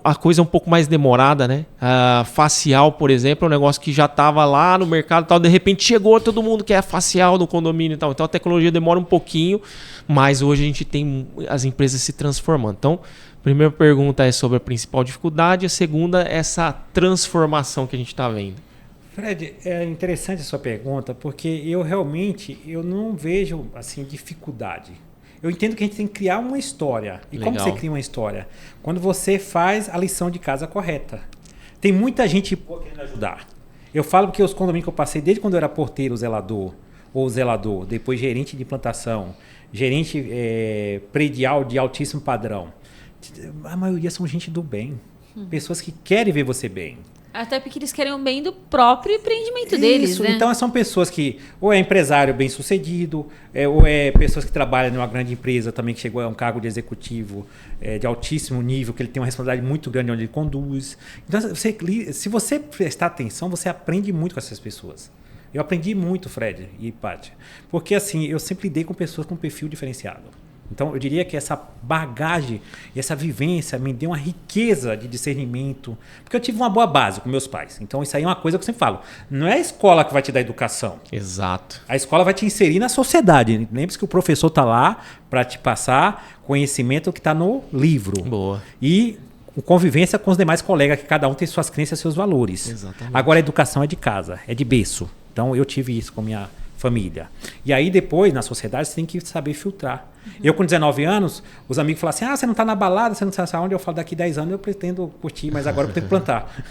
a coisa é um pouco mais demorada, né? A facial, por exemplo, é um negócio que já estava lá no mercado e tal, de repente chegou todo mundo que é facial no condomínio e tal. Então a tecnologia demora um pouquinho, mas hoje a gente tem as empresas se transformando. Então, a primeira pergunta é sobre a principal dificuldade, a segunda é essa transformação que a gente está vendo. Fred, é interessante a sua pergunta, porque eu não vejo assim dificuldade. Eu entendo que a gente tem que criar uma história. E Legal. como você cria uma história? Quando você faz a lição de casa correta. Tem muita gente querendo ajudar. Eu falo que os condomínios que eu passei, desde quando eu era porteiro, zelador, depois gerente de implantação, gerente predial de altíssimo padrão, a maioria são gente do bem. Pessoas que querem ver você bem. Até porque eles querem o bem do próprio empreendimento deles, né? Então são pessoas que ou é empresário bem sucedido, ou é pessoas que trabalham numa grande empresa também, que chegou a um cargo de executivo de altíssimo nível, que ele tem uma responsabilidade muito grande onde ele conduz. Então, se você prestar atenção, você aprende muito com essas pessoas. Eu aprendi muito, Fred e Paty, porque assim, eu sempre lidei com pessoas com perfil diferenciado. Então, eu diria que essa bagagem e essa vivência me deu uma riqueza de discernimento, porque eu tive uma boa base com meus pais. Então, isso aí é uma coisa que eu sempre falo. Não é a escola que vai te dar educação. Exato. A escola vai te inserir na sociedade. Lembre-se que o professor está lá para te passar conhecimento que está no livro. Boa. E convivência com os demais colegas, que cada um tem suas crenças e seus valores. Exatamente. Agora, a educação é de casa, é de berço. Então, eu tive isso com minha família. E aí depois, na sociedade, você tem que saber filtrar. Eu com 19 anos, os amigos falam assim, você não está na balada, você não sabe onde. Eu falo, daqui 10 anos eu pretendo curtir, mas agora eu tenho que plantar.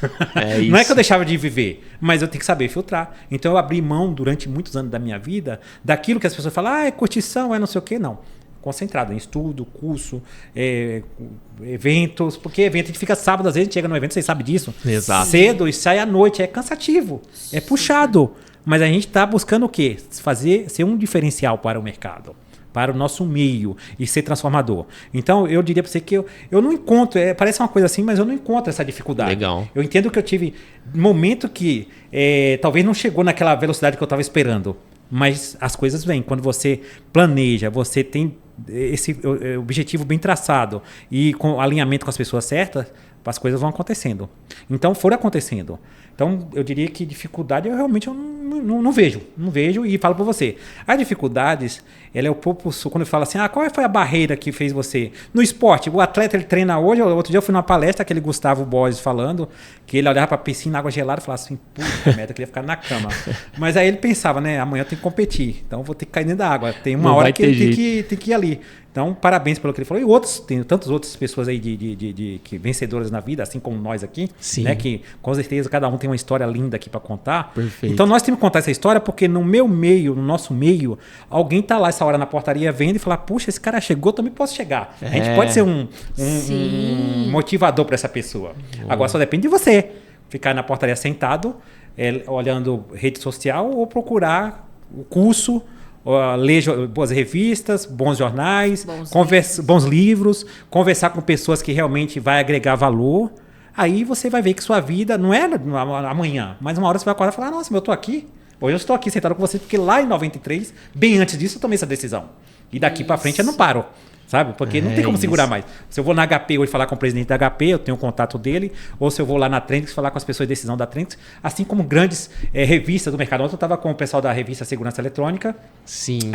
Não é que eu deixava de viver, mas eu tenho que saber filtrar. Então eu abri mão durante muitos anos da minha vida daquilo que as pessoas falam, é curtição, é não sei o quê. Não. Concentrado em estudo, curso, eventos, porque evento a gente fica sábado, às vezes a gente chega no evento, vocês sabem disso. Exato. Cedo e sai à noite, é cansativo, é puxado. Mas a gente está buscando o quê? Ser um diferencial para o mercado, para o nosso meio e ser transformador. Então, eu diria para você que eu não encontro, parece uma coisa assim, mas eu não encontro essa dificuldade. Legal. Eu entendo que eu tive momento que talvez não chegou naquela velocidade que eu estava esperando, mas as coisas vêm. Quando você planeja, você tem esse objetivo bem traçado e com alinhamento com as pessoas certas, as coisas vão acontecendo. Então, foram acontecendo. Então, eu diria que dificuldade eu realmente não vejo. Não vejo e falo para você. As dificuldades, ela é o propulsor. Quando eu falo assim, qual foi a barreira que fez você? No esporte, o atleta ele treina hoje. Outro dia eu fui numa palestra, aquele Gustavo Borges falando, que ele olhava para a piscina, água gelada e falava assim, puta merda, eu queria ficar na cama. Mas aí ele pensava, né, amanhã eu tenho que competir. Então, eu vou ter que cair dentro da água. Tem uma hora que ele tem que ir ali. Então, parabéns pelo que ele falou. E outros, tem tantas outras pessoas aí que vencedoras na vida, assim como nós aqui, né? Que com certeza cada um tem uma história linda aqui para contar. Perfeito. Então, nós temos que contar essa história porque no meu meio, no nosso meio, alguém tá lá essa hora na portaria vendo e falar, puxa, esse cara chegou, também posso chegar. A gente pode ser um motivador para essa pessoa. Agora, só depende de você. Ficar na portaria sentado, olhando rede social ou procurar o curso, ler boas revistas, bons jornais, bons livros, conversar com pessoas que realmente vai agregar valor. Aí você vai ver que sua vida não é amanhã, mas uma hora você vai acordar e falar, nossa, eu estou aqui. Hoje eu estou aqui sentado com você, porque lá em 93, bem antes disso, eu tomei essa decisão. E daqui para frente eu não paro. Sabe? Porque não tem como segurar mais. Se eu vou na HP hoje falar com o presidente da HP, eu tenho o contato dele, ou se eu vou lá na Trendix falar com as pessoas de decisão da Trendix, assim como grandes revistas do mercado. Ontem eu estava com o pessoal da revista Segurança Eletrônica. Sim.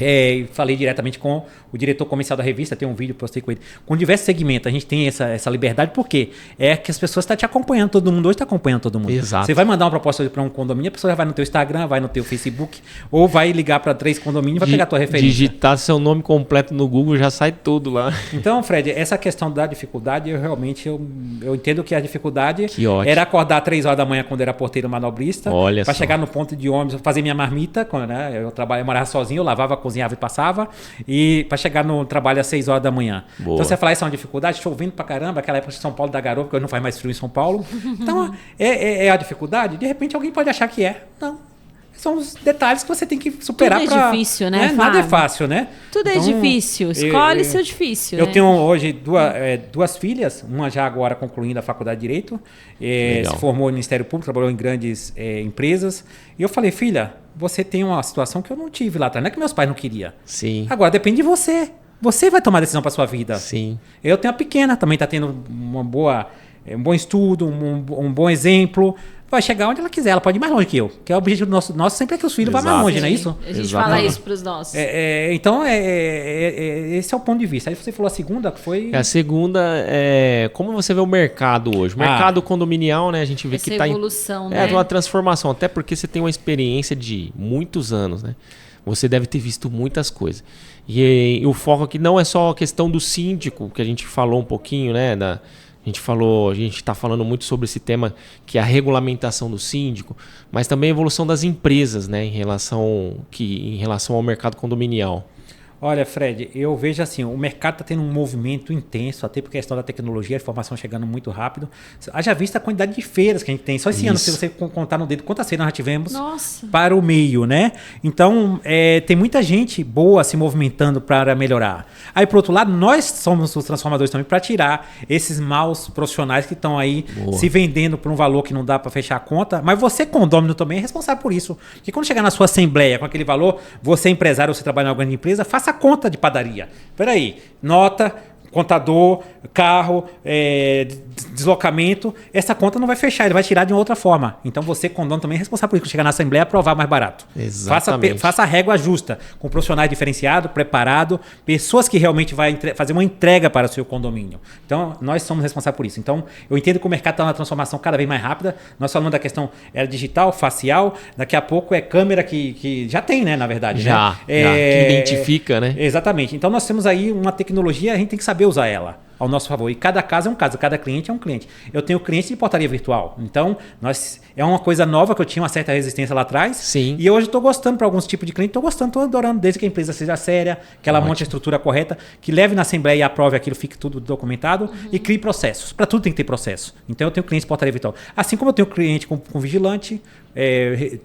Falei diretamente com o diretor comercial da revista, tem um vídeo, postei com ele. Com diversos segmentos, a gente tem essa liberdade, porque é que as pessoas estão te acompanhando, todo mundo hoje está acompanhando todo mundo. Exato. Você vai mandar uma proposta para um condomínio, a pessoa já vai no teu Instagram, vai no teu Facebook, ou vai ligar para 3 condomínios e vai pegar a tua referência. Digitar seu nome completo no Google, já sai tudo lá. Então, Fred, essa questão da dificuldade, eu entendo que a dificuldade era acordar 3 horas da manhã quando era porteiro manobrista, para chegar no ponto de ônibus, fazer minha marmita, né? Eu morava sozinho, eu lavava, cozinhava e passava, e para chegar no trabalho às 6 horas da manhã. Boa. Então, você vai falar, isso é uma dificuldade, chovendo pra caramba, aquela época de São Paulo da garoa, porque hoje não faz mais frio em São Paulo. Então, é a dificuldade? De repente, alguém pode achar que é. Não. São os detalhes que você tem que superar. Tudo é difícil, né, Nada é Fábio? fácil, né? Tudo é difícil. Escolhe seu difícil. Eu né? tenho hoje duas filhas, uma já agora concluindo a faculdade de Direito, se formou no Ministério Público, trabalhou em grandes empresas. E eu falei, filha, você tem uma situação que eu não tive lá atrás. Não é que meus pais não queriam. Sim. Agora depende de você. Você vai tomar a decisão para sua vida. Sim. Eu tenho a pequena, também está tendo um bom estudo, um bom exemplo. Vai chegar onde ela quiser, ela pode ir mais longe que eu. Que é o objetivo nosso sempre é que os filhos vá mais longe, não é isso? A gente Exatamente. fala isso para os nossos. Então, esse é o ponto de vista. Aí você falou a segunda, que foi... A segunda é como você vê o mercado hoje. O mercado condominial, né? A gente vê Essa que está evolução, né? É uma transformação, até porque você tem uma experiência de muitos anos, né? Você deve ter visto muitas coisas. E o foco aqui não é só a questão do síndico, que a gente falou um pouquinho, né? A gente está falando muito sobre esse tema, que é a regulamentação do síndico, mas também a evolução das empresas, né? Em relação ao mercado condominial. Olha, Fred, eu vejo assim, o mercado está tendo um movimento intenso, até por questão da tecnologia, a informação chegando muito rápido. Haja vista a quantidade de feiras que a gente tem. Só esse ano, se você contar no dedo, quantas feiras nós já tivemos para o meio, né? Então, tem muita gente boa se movimentando para melhorar. Aí, por outro lado, nós somos os transformadores também para tirar esses maus profissionais que estão aí se vendendo por um valor que não dá para fechar a conta. Mas você, condômino, também é responsável por isso. Porque quando chegar na sua assembleia com aquele valor, você é empresário, você trabalha em alguma grande empresa, faça a conta de padaria. Peraí, nota, contador, carro, deslocamento, essa conta não vai fechar, ele vai tirar de uma outra forma. Então você, condono, também é responsável por isso, chegar na assembleia e aprovar mais barato. Exatamente. Faça a régua justa, com profissionais diferenciados, preparados, pessoas que realmente vão fazer uma entrega para o seu condomínio. Então, nós somos responsáveis por isso. Então, eu entendo que o mercado está numa transformação cada vez mais rápida. Nós falamos da questão digital, facial, daqui a pouco é câmera que já tem, né, na verdade. Já, que identifica, né? Exatamente. Então, nós temos aí uma tecnologia, a gente tem que saber usar ela ao nosso favor. E cada caso é um caso, cada cliente é um cliente. Eu tenho cliente de portaria virtual. Então, é uma coisa nova que eu tinha uma certa resistência lá atrás. Sim. E hoje eu estou gostando para alguns tipos de cliente, estou gostando, estou adorando, desde que a empresa seja séria, que ela monte a estrutura correta, que leve na assembleia e aprove aquilo, fique tudo documentado e crie processos. Para tudo tem que ter processo. Então, eu tenho cliente de portaria virtual. Assim como eu tenho cliente com vigilante,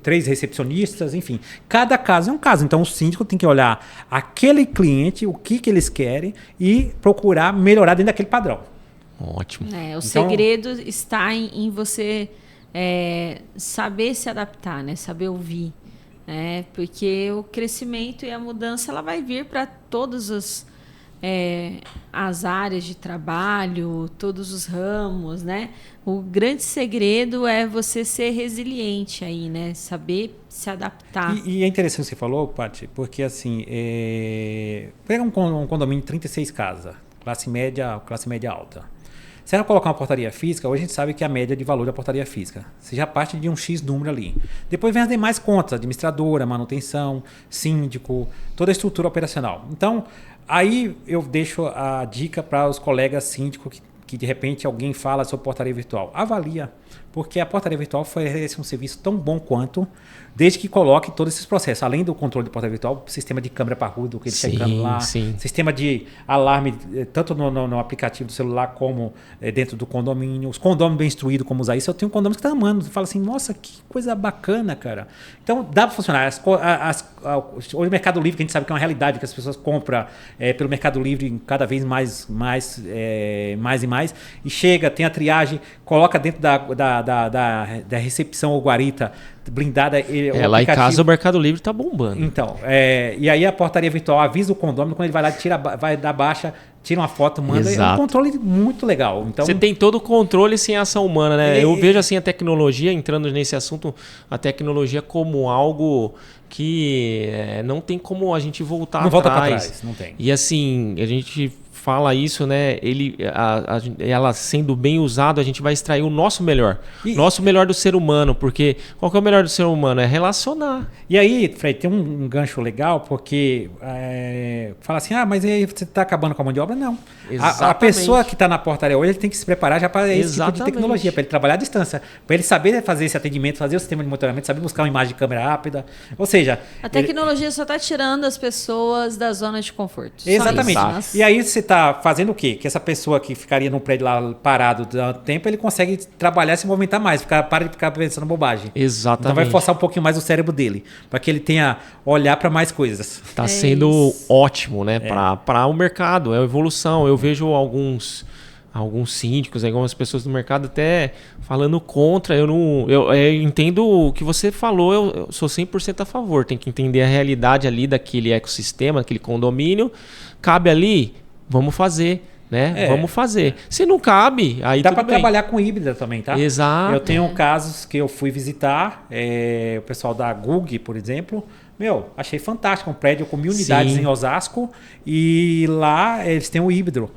3 recepcionistas, enfim. Cada caso é um caso. Então, o síndico tem que olhar aquele cliente, o que eles querem e procurar melhorar dentro daquele padrão. Ótimo. O segredo está em você saber se adaptar, né? Saber ouvir. Porque o crescimento e a mudança ela vai vir para todas as áreas de trabalho, todos os ramos, né? O grande segredo é você ser resiliente aí, né? Saber se adaptar. E é interessante o que você falou, Paty, porque assim, pega um condomínio de 36 casas, classe média alta. Se ela colocar uma portaria física, hoje a gente sabe que a média de valor da portaria física. Você já parte de um X número ali. Depois vem as demais contas, administradora, manutenção, síndico, toda a estrutura operacional. Então, aí eu deixo a dica para os colegas síndicos que de repente alguém fala sobre portaria virtual. Avalia, porque a portaria virtual oferece um serviço tão bom quanto, desde que coloque todos esses processos. Além do controle de portaria virtual, sistema de câmera parrudo, que ele chegando lá, sistema de alarme, tanto no aplicativo do celular como dentro do condomínio. Os condôminos bem instruídos como usar isso. Eu tenho um condomínio que está amando. Fala assim, nossa, que coisa bacana, cara. Então, dá para funcionar. Hoje o Mercado Livre, que a gente sabe que é uma realidade, que as pessoas compram pelo Mercado Livre cada vez mais e mais, e chega, tem a triagem, coloca dentro da recepção ou guarita blindada. Lá em casa o Mercado Livre tá bombando. Então, e aí a portaria virtual avisa o condômino, quando ele vai lá, vai dar baixa, tira uma foto, manda. Exato. É um controle muito legal. Então, você tem todo o controle sem ação humana, né? Eu vejo assim a tecnologia, entrando nesse assunto, a tecnologia como algo que não tem como a gente voltar atrás. Não volta para trás, não tem. E assim, a gente fala isso, né? Ela sendo bem usada, a gente vai extrair o nosso melhor. Nosso melhor do ser humano, porque qual que é o melhor do ser humano? É relacionar. E aí, Fred, tem um gancho legal, porque fala assim, mas aí você está acabando com a mão de obra? Não. A pessoa que está na portaria hoje, ele tem que se preparar já para esse tipo de tecnologia, para ele trabalhar à distância, para ele saber fazer esse atendimento, fazer o sistema de monitoramento, saber buscar uma imagem de câmera rápida. Ou seja... A tecnologia só está tirando as pessoas da zona de conforto. Exatamente. E aí você está fazendo o quê? Que essa pessoa que ficaria no prédio lá parado durante tempo, ele consegue trabalhar e se movimentar mais, para de ficar pensando bobagem. Exatamente. Então vai forçar um pouquinho mais o cérebro dele, para que ele tenha olhar para mais coisas. Está sendo ótimo, né? Para o mercado, é a evolução. Eu vejo alguns síndicos, algumas pessoas do mercado até falando contra. Eu entendo o que você falou, eu sou 100% a favor. Tem que entender a realidade ali daquele ecossistema, daquele condomínio. Cabe ali, vamos fazer, né? Vamos fazer. Se não cabe, aí dá tudo para bem. trabalhar com híbrida também, tá? Exato. Eu tenho casos que eu fui visitar, o pessoal da GUG, por exemplo. Achei fantástico, um prédio com 1000 unidades em Osasco, e lá eles têm o híbrido.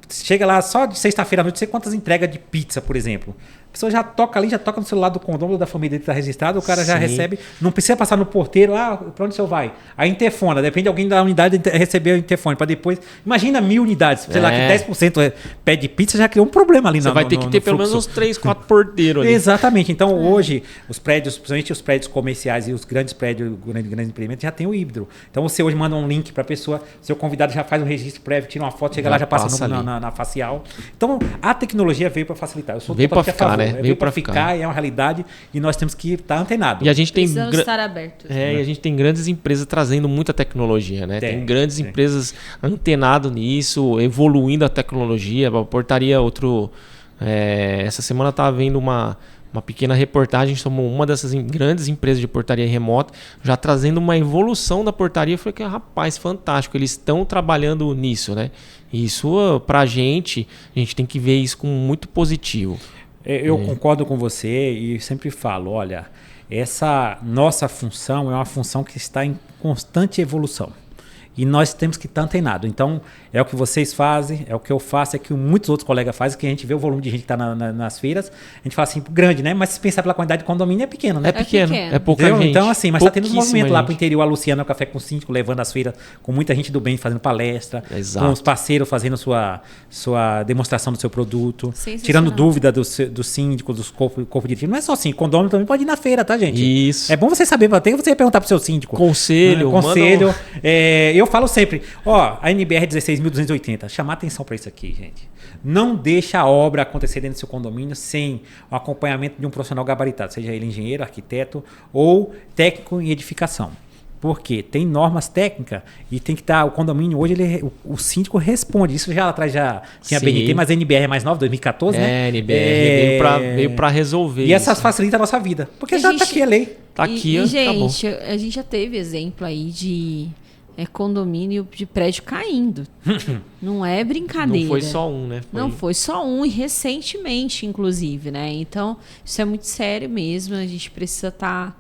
Chega lá só de sexta-feira à noite, não sei quantas entregas de pizza, por exemplo. A pessoa já toca ali, já toca no celular do condomínio da família dele que está registrado, o cara já recebe, não precisa passar no porteiro, para onde o senhor vai? A interfona, depende de alguém da unidade receber o interfone, para depois... Imagina 1000 unidades, sei lá, que 10% pede pizza, já criou um problema ali. Você vai ter que ter pelo menos uns 3, 4 porteiros ali. Exatamente, então hoje os prédios, principalmente os prédios comerciais e os grandes prédios, grandes empreendimentos, já tem o híbrido. Então você hoje manda um link para a pessoa, seu convidado já faz um registro prévio, tira uma foto, chega lá, já passa na facial. Então a tecnologia veio para facilitar. Eu sou veio para ficar, né? Veio para ficar, é uma realidade e nós temos que estar antenado. E a gente tem estar abertos. E a gente tem grandes empresas trazendo muita tecnologia, né? Tem grandes empresas antenadas nisso, evoluindo a tecnologia. A portaria, essa semana eu estava vendo uma pequena reportagem sobre uma dessas grandes empresas de portaria remota, já trazendo uma evolução da portaria. Eu falei que, rapaz, fantástico, eles estão trabalhando nisso, né? E isso, pra gente, a gente tem que ver isso como muito positivo. Eu concordo com você e sempre falo, olha, essa nossa função é uma função que está em constante evolução. E nós temos que estar antenados. Então, é o que vocês fazem, é o que eu faço, é o que muitos outros colegas fazem, que a gente vê o volume de gente que está nas feiras, a gente fala assim, grande, né? Mas se pensar pela quantidade de condomínio, é pequeno, né? É pequeno, é pouca gente. Então, assim, mas está tendo um movimento lá para o interior, a Luciana, o Café com Síndico, levando as feiras, com muita gente do bem, fazendo palestra, com os parceiros fazendo sua demonstração do seu produto, tirando dúvida do síndico, dos corpo diretivo. Não é só assim, condomínio também pode ir na feira, tá, gente? Isso. É bom você saber, tem que você perguntar pro seu síndico. Conselho. Eu falo sempre, a NBR 16.280, chamar atenção para isso aqui, gente. Não deixa a obra acontecer dentro do seu condomínio sem o acompanhamento de um profissional gabaritado, seja ele engenheiro, arquiteto ou técnico em edificação. Porque tem normas técnicas e tem que estar. O condomínio hoje, o síndico responde. Isso já lá atrás já tinha BNT, mas a NBR é mais nova, 2014, né? A NBR veio para resolver. E essas facilitam a nossa vida. Porque já está aqui a lei. Está aqui, gente, a gente já teve exemplo aí de condomínio de prédio caindo. Não é brincadeira. Não foi só um, né? Não foi só um, e recentemente, inclusive, né? Então, isso é muito sério mesmo. A gente precisa estar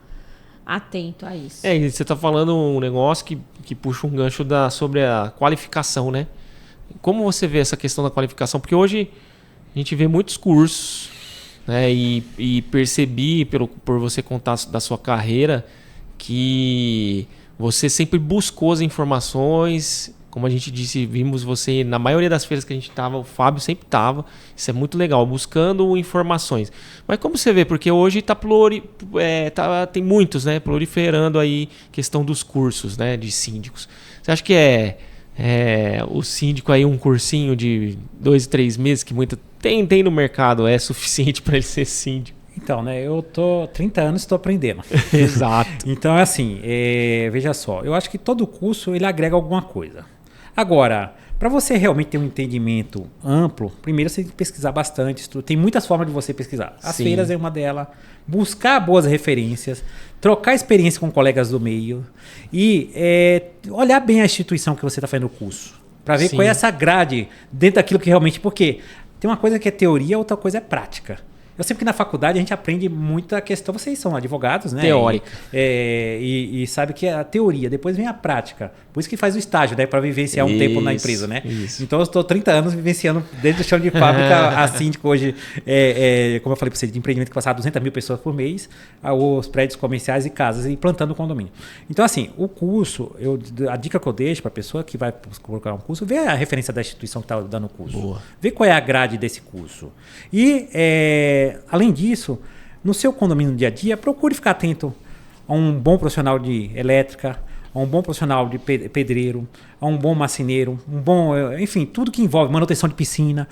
atento a isso. E você está falando um negócio que puxa um gancho sobre a qualificação, né? Como você vê essa questão da qualificação? Porque hoje a gente vê muitos cursos, né? E percebi, por você contar da sua carreira, que você sempre buscou as informações. Como a gente disse, vimos você na maioria das feiras que a gente estava, o Fábio sempre estava. Isso é muito legal, buscando informações. Mas como você vê, porque hoje tem muitos, né, proliferando aí questão dos cursos, né, de síndicos. Você acha que o síndico aí, um cursinho de 2, 3 meses, que tem no mercado, é suficiente para ele ser síndico? Então, né, eu tô 30 anos e estou aprendendo. Exato. Então, é assim, veja só, eu acho que todo curso ele agrega alguma coisa. Agora, para você realmente ter um entendimento amplo, primeiro você tem que pesquisar bastante. Tem muitas formas de você pesquisar. As feiras é uma delas. Buscar boas referências, trocar experiência com colegas do meio e olhar bem a instituição que você está fazendo o curso. Para ver qual é essa grade dentro daquilo que realmente... Porque tem uma coisa que é teoria, outra coisa é prática. Eu sei que na faculdade a gente aprende muito a questão, vocês são advogados, né? Teórica. E sabe que é a teoria, depois vem a prática. Por isso que faz o estágio, né? Para vivenciar um tempo na empresa, né? Isso. Então eu estou 30 anos vivenciando desde o chão de fábrica a síndico hoje, como eu falei para você, de empreendimento que passava 200 mil pessoas por mês, os prédios comerciais e casas e plantando o condomínio. Então assim, o curso, a dica que eu deixo para a pessoa que vai colocar um curso, vê a referência da instituição que está dando o curso. Boa. Vê qual é a grade desse curso. E além disso, no seu condomínio no dia a dia, procure ficar atento a um bom profissional de elétrica, a um bom profissional de pedreiro, a um bom marceneiro, enfim, tudo que envolve manutenção de piscina,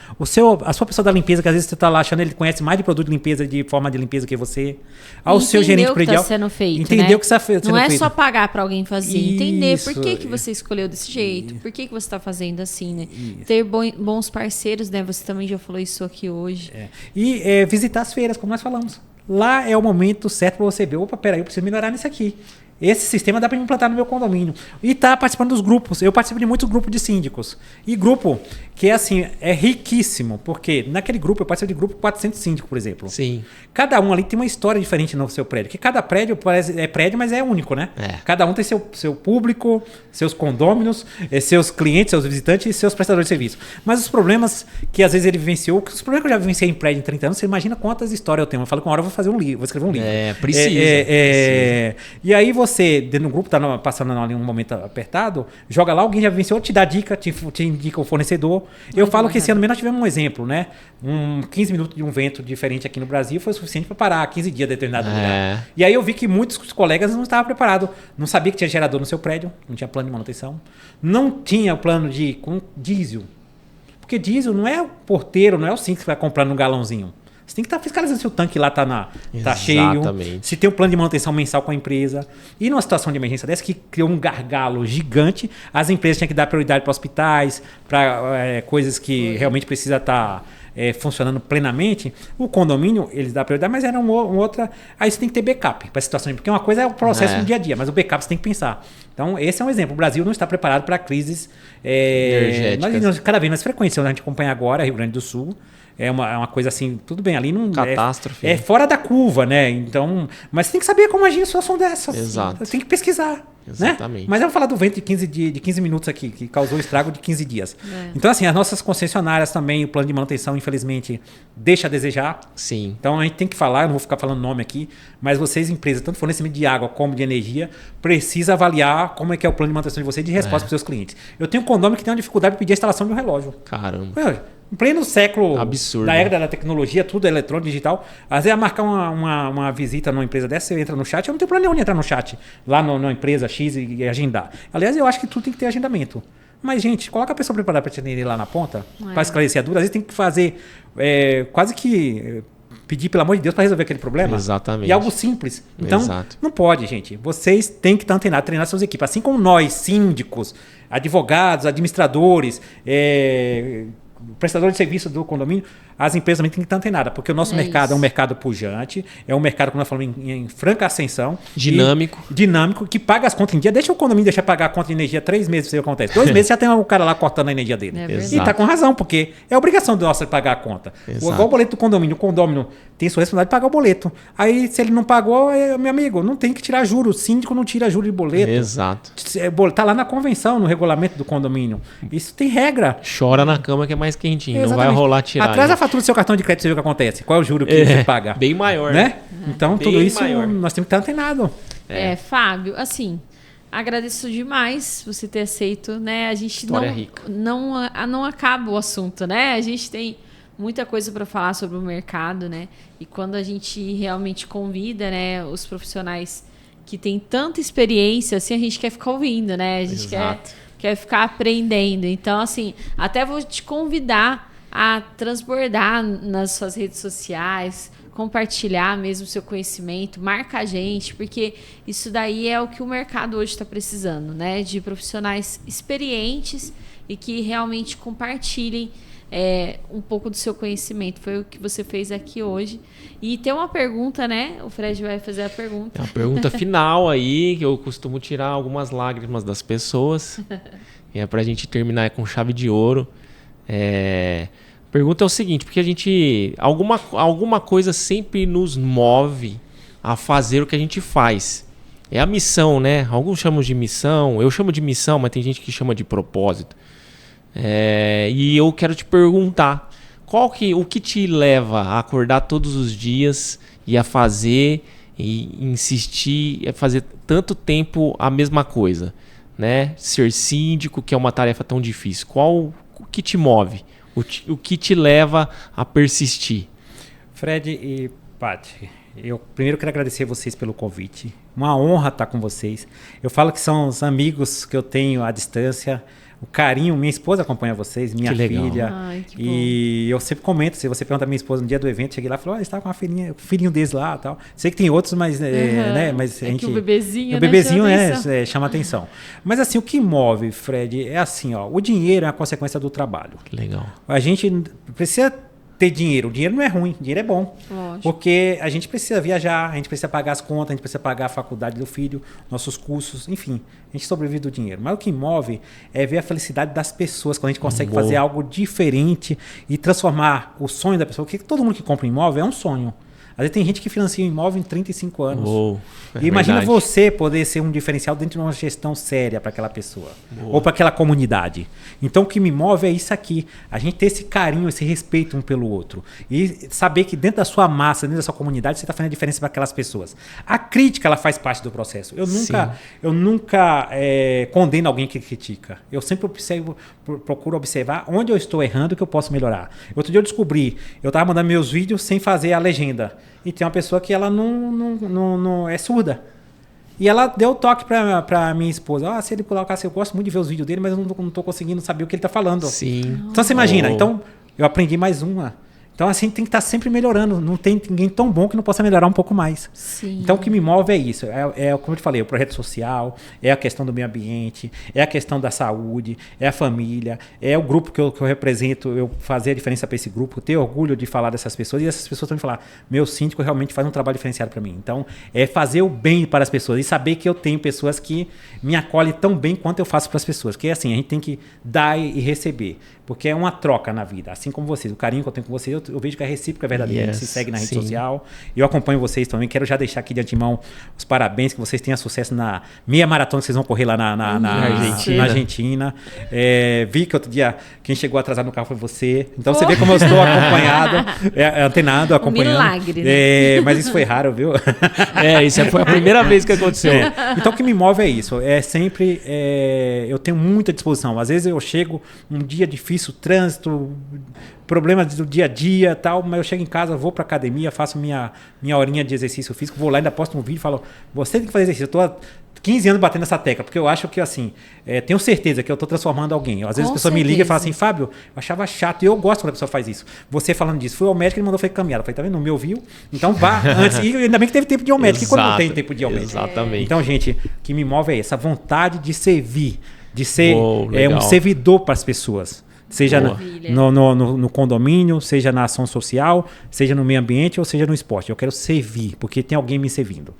a sua pessoa da limpeza, que às vezes você está lá achando ele conhece mais de produto de limpeza, de forma de limpeza que você, ao seu gerente predial. Tá sendo feito, entender né? o que está sendo feito. Não é só pagar para alguém fazer, entender Isso. por que você escolheu desse jeito, por que você está fazendo assim, né? Ter bons parceiros, né? Você também já falou isso aqui hoje. E visitar as feiras, como nós falamos. Lá é o momento certo para você ver, opa, peraí, eu preciso melhorar nisso aqui. Esse sistema dá para implantar no meu condomínio. E tá participando dos grupos. Eu participo de muitos grupos de síndicos. E grupo que é riquíssimo. Porque naquele grupo, eu participo de grupo 400 síndicos, por exemplo. Sim. Cada um ali tem uma história diferente no seu prédio. Porque cada prédio é prédio, mas é único, né? Cada um tem seu público, seus condôminos, seus clientes, seus visitantes e seus prestadores de serviço. Mas os problemas que às vezes ele vivenciou, os problemas que eu já vivenciei em prédio em 30 anos, você imagina quantas histórias eu tenho. Eu falo que uma hora eu vou fazer um livro, vou escrever um livro. Precisa. E aí você, dentro do grupo, tá passando ali um momento apertado, joga lá, alguém já vivenciou, te dá dica, te indica o fornecedor. Eu falo que esse ano mesmo nós tivemos um exemplo, né? 15 minutos de um vento diferente aqui no Brasil foi o suficiente para parar 15 dias determinado lugar. E aí eu vi que muitos colegas não estavam preparados. Não sabia que tinha gerador no seu prédio, não tinha plano de manutenção, não tinha plano com diesel. Porque diesel não é o porteiro, não é o síndico que vai comprar no galãozinho. Você tem que estar fiscalizando se o tanque lá tá cheio, se tem um plano de manutenção mensal com a empresa. E numa situação de emergência dessa, que criou um gargalo gigante, as empresas tinham que dar prioridade para hospitais, para coisas que realmente precisa estar funcionando plenamente. O condomínio, eles dão prioridade, mas era outra. Aí você tem que ter backup para a situação, porque uma coisa é o processo do dia a dia, mas o backup você tem que pensar. Então, esse é um exemplo. O Brasil não está preparado para crises energéticas. Cada vez mais frequentes. A gente acompanha agora, Rio Grande do Sul. É uma coisa assim, tudo bem, ali não... Catástrofe. É fora da curva, né? Então, mas você tem que saber como agir em situação dessa. Exato. Você tem que pesquisar. Exatamente. Né? Mas eu vou falar do vento de 15 minutos aqui, que causou estrago de 15 dias. Então, assim, as nossas concessionárias também, o plano de manutenção, infelizmente, deixa a desejar. Sim. Então, a gente tem que falar, eu não vou ficar falando nome aqui, mas vocês, empresas, tanto fornecimento de água como de energia, precisa avaliar como é que é o plano de manutenção de vocês de resposta para os seus clientes. Eu tenho um condomínio que tem uma dificuldade de pedir a instalação de um relógio. Caramba. Em pleno século absurdo, da era da tecnologia, tudo é eletrônico, digital. Às vezes, marcar uma visita numa empresa dessa, você entra no chat, eu não tenho problema nenhum de entrar no chat, lá numa empresa X e agendar. Aliás, eu acho que tudo tem que ter agendamento. Mas, gente, coloca a pessoa preparada para te atender lá na ponta, para esclarecer a dúvida. Às vezes tem que fazer quase que pedir, pelo amor de Deus, para resolver aquele problema. Exatamente. E algo simples. Então, não pode, gente. Vocês têm que estar antenados, treinar suas equipes. Assim como nós, síndicos, advogados, administradores, prestador de serviço do condomínio, as empresas também têm que estar antenadas, porque o nosso mercado é um mercado pujante, é um mercado, como nós falamos, em franca ascensão. Dinâmico, que paga as contas em dia. Deixa o condomínio deixar pagar a conta de energia 3 meses, se acontece. 2 meses já tem um cara lá cortando a energia dele. E está com razão, porque é obrigação nossa de pagar a conta. Igual o boleto do condomínio. O condomínio tem sua responsabilidade de pagar o boleto. Aí, se ele não pagou, meu amigo, não tem que tirar juros. O síndico não tira juros de boleto. Exato. Está lá na convenção, no regulamento do condomínio. Isso tem regra. Chora na cama que é mais quentinho. Exatamente. Não vai rolar tirar. Atrás a fatura do seu cartão de crédito, você vê o que acontece. Qual é o juro que você paga? Bem maior. Né? Então, bem tudo isso maior. nós temos que estar antenado. Fábio, assim, agradeço demais você ter aceito, né? A gente não acaba o assunto, né? A gente tem muita coisa para falar sobre o mercado, né? E quando a gente realmente convida, né, os profissionais que têm tanta experiência, assim, a gente quer ficar ouvindo, né? A gente quer ficar aprendendo. Então, assim, até vou te convidar a transbordar nas suas redes sociais, compartilhar mesmo o seu conhecimento, marca a gente, porque isso daí é o que o mercado hoje está precisando, né? De profissionais experientes e que realmente compartilhem um pouco do seu conhecimento. Foi o que você fez aqui hoje. E tem uma pergunta, né? O Fred vai fazer a pergunta. É uma pergunta final aí, que eu costumo tirar algumas lágrimas das pessoas. E é pra gente terminar com chave de ouro. A pergunta é o seguinte, porque a gente... Alguma coisa sempre nos move a fazer o que a gente faz. É a missão, né? Alguns chamam de missão, eu chamo de missão, mas tem gente que chama de propósito. E eu quero te perguntar, o que te leva a acordar todos os dias e a fazer e insistir, a fazer tanto tempo a mesma coisa, né? Ser síndico, que é uma tarefa tão difícil. O que te move? O que te leva a persistir? Fred e Paty, eu primeiro quero agradecer vocês pelo convite. Uma honra estar com vocês. Eu falo que são os amigos que eu tenho à distância. O carinho, minha esposa acompanha vocês, minha filha. Ai, que e eu sempre comento, se você pergunta a minha esposa no dia do evento, cheguei lá e falei, estava com uma filhinha, o filhinho deles lá e tal. Sei que tem outros, mas, né, mas a gente... que o bebezinho, chama atenção. Mas assim, o que move, Fred, é assim, ó, o dinheiro é a consequência do trabalho. Que legal. A gente precisa ter dinheiro. O dinheiro não é ruim, o dinheiro é bom. Lógico. Porque a gente precisa viajar, a gente precisa pagar as contas, a gente precisa pagar a faculdade do filho, nossos cursos, enfim. A gente sobrevive do dinheiro. Mas o que move é ver a felicidade das pessoas, quando a gente consegue fazer algo diferente e transformar o sonho da pessoa. Porque todo mundo que compra um imóvel é um sonho. Às vezes tem gente que financia um imóvel em 35 anos. E imagina você poder ser um diferencial dentro de uma gestão séria para aquela pessoa. Ou para aquela comunidade. Então o que me move é isso aqui. A gente ter esse carinho, esse respeito um pelo outro. E saber que dentro da sua massa, dentro da sua comunidade, você está fazendo a diferença para aquelas pessoas. A crítica, ela faz parte do processo. Eu nunca condeno alguém que critica. Eu sempre procuro observar onde eu estou errando que eu posso melhorar. Outro dia eu descobri, eu estava mandando meus vídeos sem fazer a legenda. E tem uma pessoa que ela não é surda. E ela deu o toque pra minha esposa. Se ele colocasse, eu gosto muito de ver os vídeos dele, mas eu não tô conseguindo saber o que ele tá falando. Sim. Então você imagina. Então eu aprendi mais uma. Então assim, tem que estar sempre melhorando. Não tem ninguém tão bom que não possa melhorar um pouco mais. Sim. Então o que me move é isso. Como eu te falei, o projeto social, é a questão do meio ambiente, é a questão da saúde, é a família, é o grupo que eu represento, eu fazer a diferença para esse grupo, ter orgulho de falar dessas pessoas e essas pessoas também falar, meu síndico realmente faz um trabalho diferenciado para mim. Então é fazer o bem para as pessoas e saber que eu tenho pessoas que me acolhem tão bem quanto eu faço para as pessoas. Porque assim, a gente tem que dar e receber. Porque é uma troca na vida. Assim como vocês, o carinho que eu tenho com vocês, eu vejo que é recíproco, é verdadeiro. A gente se segue na rede social. Eu acompanho vocês também. Quero já deixar aqui de antemão os parabéns, que vocês tenham sucesso na meia maratona que vocês vão correr lá na Argentina. Vi que outro dia quem chegou atrasado no carro foi você. Então você vê como eu estou acompanhado, antenado, acompanhando. Milagre, né? Mas isso foi raro, viu? Isso foi a primeira vez que aconteceu. Então o que me move é isso. É sempre... eu tenho muita disposição. Às vezes eu chego um dia difícil, trânsito, problemas do dia a dia, tal, mas eu chego em casa, vou pra academia, faço minha horinha de exercício físico, vou lá, ainda posto um vídeo e falo, você tem que fazer exercício. Eu tô há 15 anos batendo essa tecla, porque eu acho que, assim, tenho certeza que eu tô transformando alguém. Às vezes a pessoa me liga e fala assim, Fábio, eu achava chato, e eu gosto quando a pessoa faz isso. Você falando disso, fui ao médico, ele mandou foi caminhada. Eu falei, tá vendo, não me ouviu? Então vá antes. E ainda bem que teve tempo de ir ao médico, e quando não tem tempo de ir ao médico. Exatamente. Então, gente, o que me move é essa vontade de servir, de ser um servidor para as pessoas. Seja no condomínio, seja na ação social, seja no meio ambiente ou seja no esporte. Eu quero servir, porque tem alguém me servindo.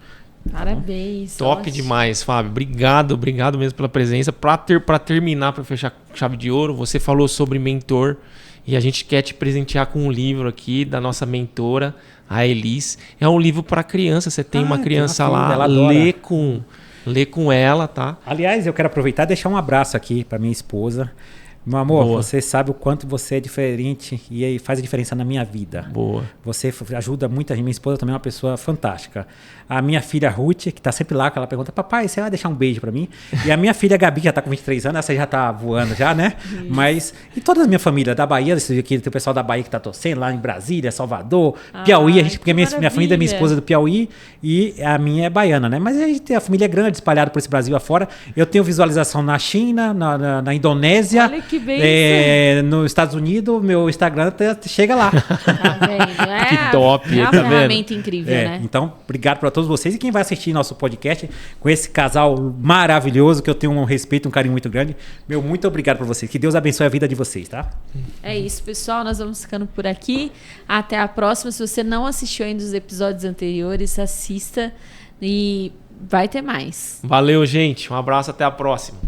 Parabéns. Top demais, Fábio. Obrigado mesmo pela presença. Para terminar, para fechar com chave de ouro, você falou sobre mentor e a gente quer te presentear com um livro aqui da nossa mentora, a Elis. É um livro para criança. Você tem uma criança lá, lê com ela, tá? Aliás, eu quero aproveitar e deixar um abraço aqui para minha esposa. Meu amor, você sabe o quanto você é diferente e faz a diferença na minha vida. Boa. Você ajuda muita gente. Minha esposa também é uma pessoa fantástica. A minha filha Ruth, que está sempre lá, que ela pergunta, papai, você vai deixar um beijo para mim? E a minha filha Gabi, que já está com 23 anos, essa já está voando já, né? Mas, e toda a minha família da Bahia, aqui, tem o pessoal da Bahia que está torcendo, lá em Brasília, Salvador, Piauí, porque minha família, minha esposa é do Piauí e a minha é baiana, né? Mas a gente tem a família grande, espalhada por esse Brasil afora. Eu tenho visualização na China, na Indonésia. Olha que bem nos Estados Unidos, meu Instagram chega lá. Tá vendo? Que top. É uma ferramenta incrível, né? Então, obrigado para todos vocês e quem vai assistir nosso podcast com esse casal maravilhoso, que eu tenho um respeito, um carinho muito grande. Meu, muito obrigado por vocês. Que Deus abençoe a vida de vocês, tá? É isso, pessoal. Nós vamos ficando por aqui. Até a próxima. Se você não assistiu ainda os episódios anteriores, assista e vai ter mais. Valeu, gente. Um abraço, até a próxima.